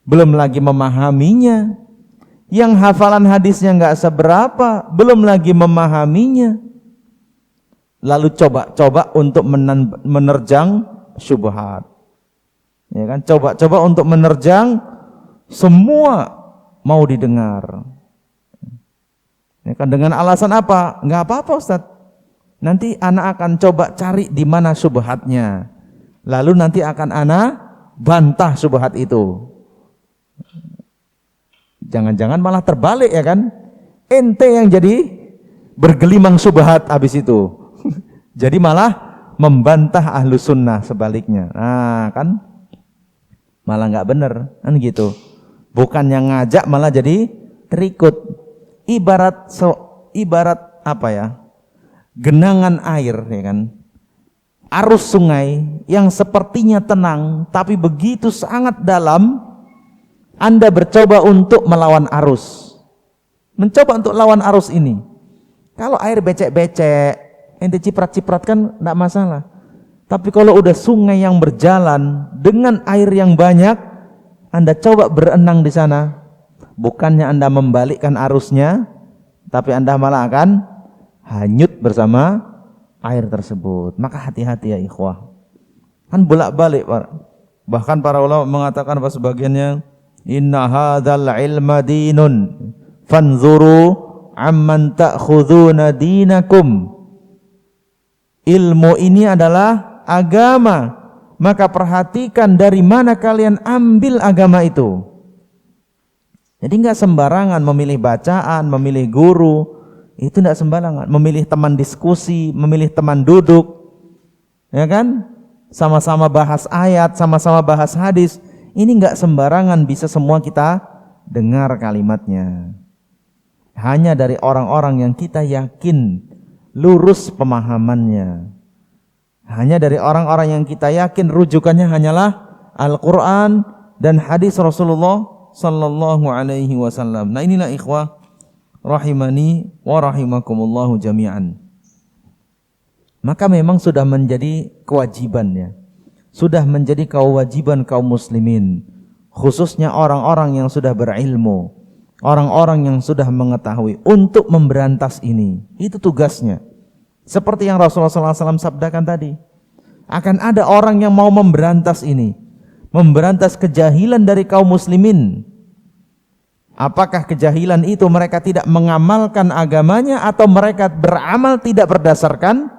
belum lagi memahaminya, yang hafalan hadisnya nggak seberapa, belum lagi memahaminya. Lalu coba-coba untuk menerjang syubhat, ya kan? Coba-coba untuk menerjang semua mau didengar, ya kan? Dengan alasan apa? Nggak apa-apa Ustaz, nanti anak akan coba cari di mana syubhatnya, lalu nanti akan anak bantah syubhat itu. Jangan-jangan malah terbalik, ya kan? Ente yang jadi bergelimang syubhat habis itu. Jadi malah membantah ahlu sunnah sebaliknya. Nah kan malah nggak bener kan gitu. Bukan yang ngajak malah jadi terikut. Ibarat apa ya? Genangan air, ya kan? Arus sungai yang sepertinya tenang tapi begitu sangat dalam. Anda bercoba untuk melawan arus. Mencoba untuk lawan arus ini. Kalau air becek-becek, ente ciprat-ciprat kan enggak masalah. Tapi kalau udah sungai yang berjalan dengan air yang banyak, Anda coba berenang di sana. Bukannya Anda membalikkan arusnya, tapi Anda malah akan hanyut bersama air tersebut. Maka hati-hati ya ikhwah. Kan bolak-balik, bahkan para ulama mengatakan bahwa sebagiannya, inna hadzal ilma dinun fanzuru amman ta'khuduna dinakum. Ilmu ini adalah agama, maka perhatikan dari mana kalian ambil agama itu. Jadi enggak sembarangan memilih bacaan, memilih guru, itu enggak sembarangan. Memilih teman diskusi, memilih teman duduk, ya kan? Sama-sama bahas ayat, sama-sama bahas hadis. Ini enggak sembarangan bisa semua kita dengar kalimatnya. Hanya dari orang-orang yang kita yakin lurus pemahamannya. Hanya dari orang-orang yang kita yakin rujukannya hanyalah Al-Quran dan hadis Rasulullah sallallahu alaihi wasallam. Nah inilah ikhwah rahimani wa rahimakumullahu jami'an. Maka memang sudah menjadi kewajibannya, sudah menjadi kewajiban kaum muslimin, khususnya orang-orang yang sudah berilmu, orang-orang yang sudah mengetahui, untuk memberantas ini. Itu tugasnya. Seperti yang Rasulullah SAW sabdakan tadi, akan ada orang yang mau memberantas ini, memberantas kejahilan dari kaum muslimin. Apakah kejahilan itu mereka tidak mengamalkan agamanya, atau mereka beramal tidak berdasarkan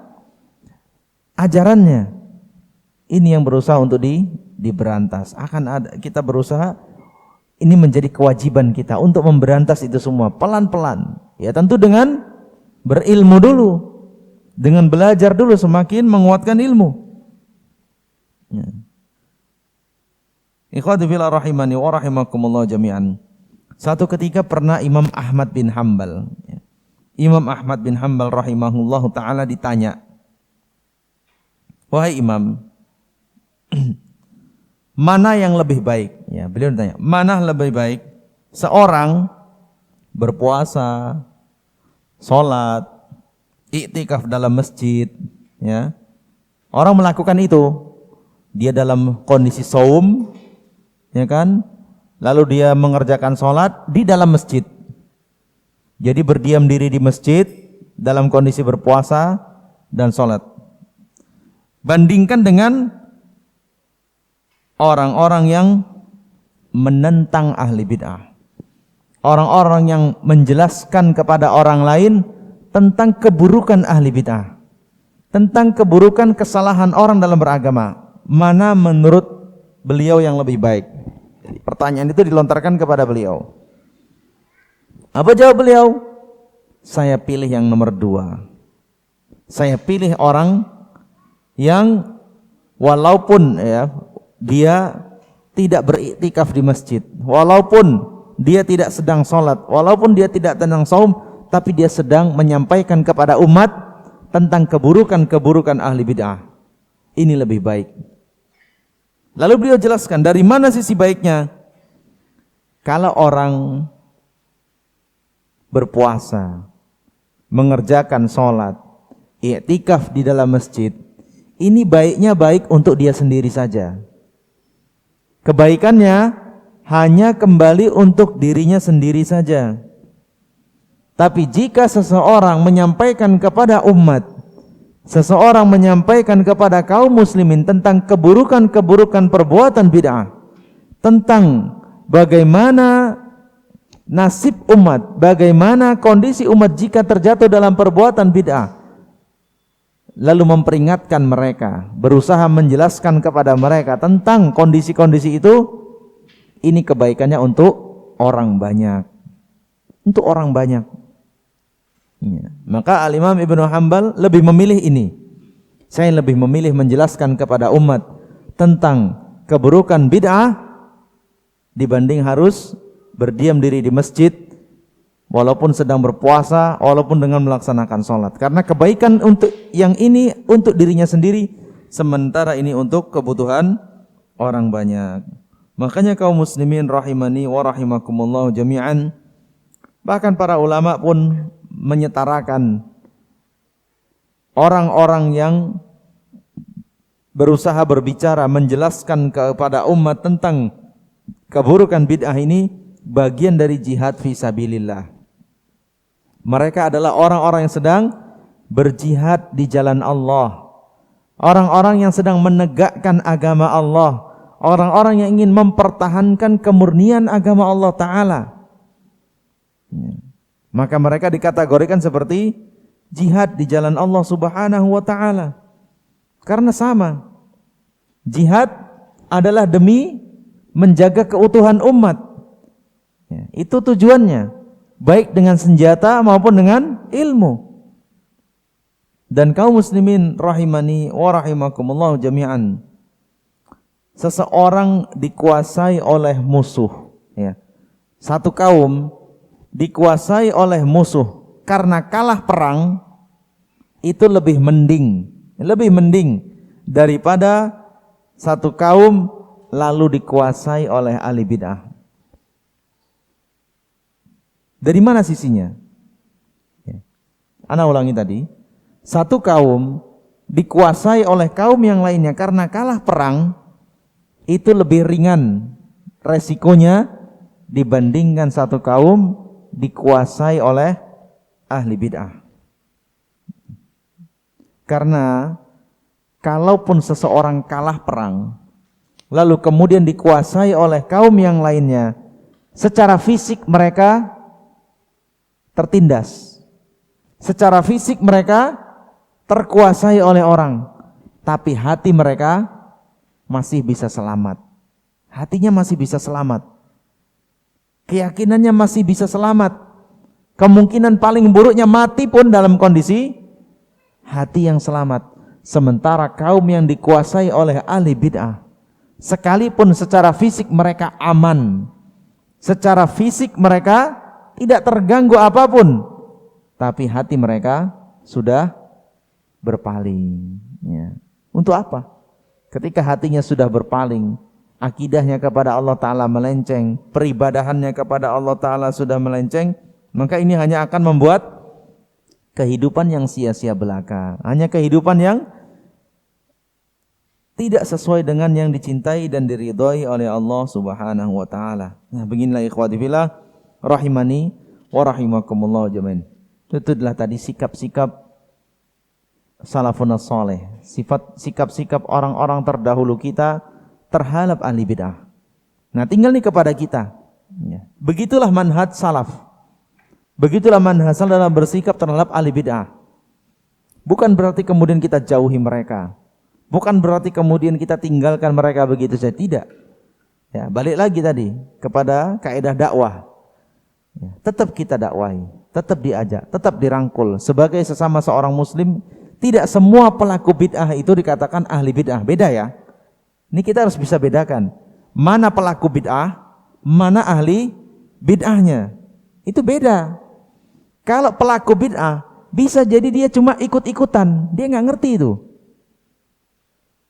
ajarannya? Ini yang berusaha untuk diberantas. Akan ada, kita berusaha, ini menjadi kewajiban kita untuk memberantas itu semua pelan-pelan. Ya tentu dengan berilmu dulu, dengan belajar dulu, semakin menguatkan ilmu. Ya. Ikhwati fillah rahimani wa rahimakumullah jami'an. Satu ketika pernah Imam Ahmad bin Hanbal, Imam Ahmad bin Hanbal rahimahullah ta'ala ditanya, wahai Imam, mana yang lebih baik? Ya, beliau ditanya, mana lebih baik seorang berpuasa, sholat, iktikaf dalam masjid, ya. Orang melakukan itu, dia dalam kondisi saum, ya kan? Lalu dia mengerjakan sholat di dalam masjid. Jadi berdiam diri di masjid dalam kondisi berpuasa dan sholat. Bandingkan dengan orang-orang yang menentang ahli bid'ah, orang-orang yang menjelaskan kepada orang lain tentang keburukan ahli bid'ah, tentang keburukan kesalahan orang dalam beragama. Mana menurut beliau yang lebih baik? Pertanyaan itu dilontarkan kepada beliau. Apa jawab beliau? Saya pilih yang nomor 2. Saya pilih orang yang walaupun ya dia tidak beriktikaf di masjid, walaupun dia tidak sedang sholat, walaupun dia tidak sedang saum, tapi dia sedang menyampaikan kepada umat tentang keburukan-keburukan ahli bid'ah. Ini lebih baik. Lalu beliau jelaskan dari mana sisi baiknya. Kalau orang berpuasa, mengerjakan sholat, i'tikaf di dalam masjid, ini baiknya baik untuk dia sendiri saja. Kebaikannya hanya kembali untuk dirinya sendiri saja. Tapi jika seseorang menyampaikan kepada umat, seseorang menyampaikan kepada kaum muslimin tentang keburukan-keburukan perbuatan bid'ah, tentang bagaimana nasib umat, bagaimana kondisi umat jika terjatuh dalam perbuatan bid'ah, lalu memperingatkan mereka, berusaha menjelaskan kepada mereka tentang kondisi-kondisi itu, ini kebaikannya untuk orang banyak. Untuk orang banyak. Ya. Maka Al-Imam Ibnu Hanbal lebih memilih ini. Saya lebih memilih menjelaskan kepada umat tentang keburukan bid'ah dibanding harus berdiam diri di masjid walaupun sedang berpuasa, walaupun dengan melaksanakan sholat. Karena kebaikan untuk yang ini untuk dirinya sendiri, sementara ini untuk kebutuhan orang banyak. Makanya kaum muslimin rahimani wa rahimakumullah jami'an, bahkan para ulama pun menyetarakan orang-orang yang berusaha berbicara menjelaskan kepada umat tentang keburukan bid'ah ini bagian dari jihad fi sabilillah. Mereka adalah orang-orang yang sedang berjihad di jalan Allah, orang-orang yang sedang menegakkan agama Allah, orang-orang yang ingin mempertahankan kemurnian agama Allah Ta'ala. Maka mereka dikategorikan seperti jihad di jalan Allah Subhanahu wa Ta'ala. Karena sama, jihad adalah demi menjaga keutuhan umat. Ya, itu tujuannya, baik dengan senjata maupun dengan ilmu. Dan kaum muslimin rahimani wa rahimakumullah jami'an, seseorang dikuasai oleh musuh, ya. Satu kaum dikuasai oleh musuh karena kalah perang, itu lebih mending daripada satu kaum lalu dikuasai oleh ahli bid'ah. Dari mana sisinya? Ya. Ana ulangi tadi, satu kaum dikuasai oleh kaum yang lainnya karena kalah perang, itu lebih ringan resikonya dibandingkan satu kaum dikuasai oleh ahli bid'ah. Karena kalaupun seseorang kalah perang lalu kemudian dikuasai oleh kaum yang lainnya, secara fisik mereka tertindas, secara fisik mereka terkuasai oleh orang, tapi hati mereka masih bisa selamat. Hatinya masih bisa selamat, keyakinannya masih bisa selamat. Kemungkinan paling buruknya mati pun dalam kondisi hati yang selamat. Sementara kaum yang dikuasai oleh ahli bid'ah, sekalipun secara fisik mereka aman, secara fisik mereka tidak terganggu apapun, tapi hati mereka sudah berpaling. Ya. Untuk apa? Ketika hatinya sudah berpaling, akidahnya kepada Allah Ta'ala melenceng, peribadahannya kepada Allah Ta'ala sudah melenceng, maka ini hanya akan membuat kehidupan yang sia-sia belaka, hanya kehidupan yang tidak sesuai dengan yang dicintai dan diridhai oleh Allah Subhanahu wa Ta'ala. Nah, beginilah ikhwati fillah rahimani wa rahimakumullah jami'an. Itu adalah tadi sikap-sikap salafun saleh, sikap-sikap orang-orang terdahulu kita terhadap ahli bid'ah. Nah, tinggal nih kepada kita. Ya. Begitulah manhaj salaf. Begitulah manhaj salaf dalam bersikap terhadap ahli bid'ah. Bukan berarti kemudian kita jauhi mereka. Bukan berarti kemudian kita tinggalkan mereka begitu saja, tidak. Ya, balik lagi tadi kepada kaidah dakwah. Ya, tetap kita dakwahi, tetap diajak, tetap dirangkul sebagai sesama seorang muslim. Tidak semua pelaku bid'ah itu dikatakan ahli bid'ah. Beda ya. Ini kita harus bisa bedakan mana pelaku bid'ah, mana ahli bid'ahnya. Itu beda. Kalau pelaku bid'ah bisa jadi dia cuma ikut-ikutan, dia nggak ngerti itu.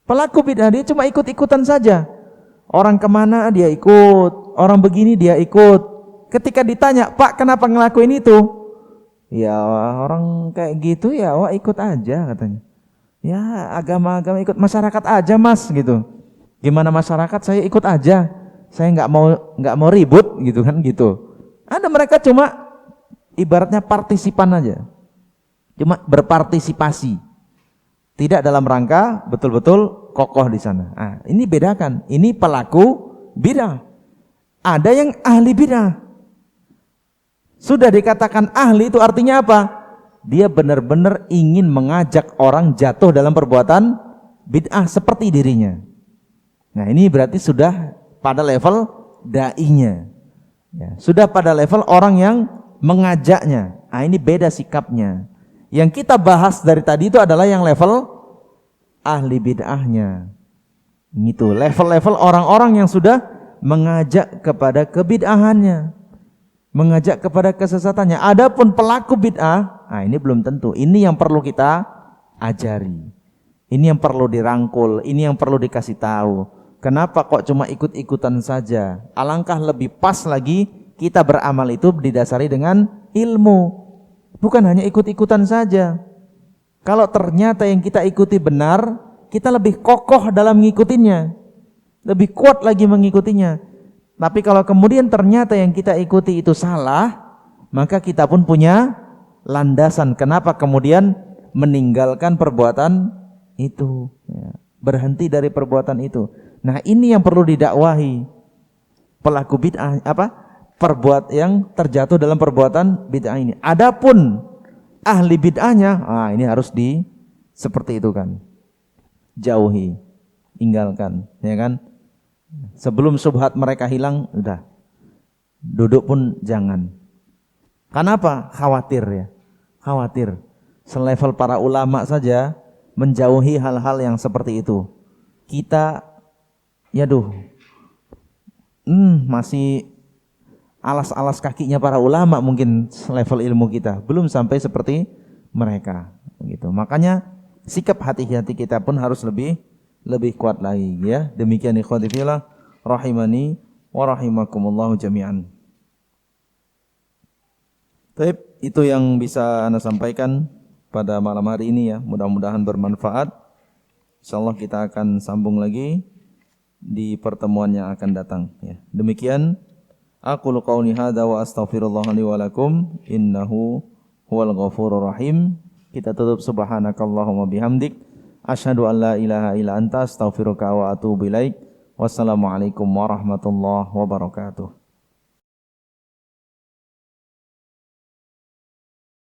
Pelaku bid'ah dia cuma ikut-ikutan saja. Orang kemana dia ikut, orang begini dia ikut. Ketika ditanya, Pak kenapa ngelakuin itu? Ya orang kayak gitu ya wah ikut aja katanya. Ya agama-agama ikut masyarakat aja mas gitu. Gimana masyarakat saya ikut aja. Saya nggak mau ribut gitu kan gitu. Ada mereka cuma ibaratnya partisipan aja. Cuma berpartisipasi. Tidak dalam rangka betul-betul kokoh di sana. Nah, ini bedakan. Ini pelaku bid'ah. Ada yang ahli bid'ah. Sudah dikatakan ahli itu artinya apa? Dia benar-benar ingin mengajak orang jatuh dalam perbuatan bid'ah seperti dirinya. Nah, ini berarti sudah pada level dai-nya. Ya, sudah pada level orang yang mengajaknya. Nah, ini beda sikapnya. Yang kita bahas dari tadi itu adalah yang level ahli bid'ahnya. Gitu, level-level orang-orang yang sudah mengajak kepada kebid'ahannya, mengajak kepada kesesatannya. Adapun pelaku bid'ah, nah ini belum tentu. Ini yang perlu kita ajari. Ini yang perlu dirangkul, ini yang perlu dikasih tahu. Kenapa kok cuma ikut-ikutan saja? Alangkah lebih pas lagi kita beramal itu didasari dengan ilmu. Bukan hanya ikut-ikutan saja. Kalau ternyata yang kita ikuti benar, kita lebih kokoh dalam mengikutinya. Lebih kuat lagi mengikutinya. Tapi kalau kemudian ternyata yang kita ikuti itu salah, maka kita pun punya landasan. Kenapa kemudian meninggalkan perbuatan itu, ya, berhenti dari perbuatan itu. Nah, ini yang perlu didakwahi. Pelaku bid'ah perbuat yang terjatuh dalam perbuatan bid'ah ini. Adapun ahli bid'ahnya, ini harus seperti itu kan. Jauhi, tinggalkan, ya kan? Sebelum subhat mereka hilang, udah. Duduk pun jangan. Kenapa? Khawatir ya. Khawatir. Selevel para ulama saja menjauhi hal-hal yang seperti itu. Kita masih alas-alas kakinya para ulama mungkin level ilmu kita belum sampai seperti mereka gitu. Makanya sikap hati-hati kita pun harus lebih kuat lagi ya. Demikian ikhwati fillah rahimani wa rahimakumullah jami'an. Baik, itu yang bisa Anda sampaikan pada malam hari ini ya. Mudah-mudahan bermanfaat. Insyaallah kita akan sambung lagi di pertemuan yang akan datang ya. Demikian aqulu qauli hadza wa astaghfirullah li wa lakum innahu huwal ghafurur rahim. Kita tutup subhanakallahumma bihamdik asyhadu an la ilaha illa anta astaghfiruka wa atubu ilaik. Wassalamualaikum warahmatullahi wabarakatuh.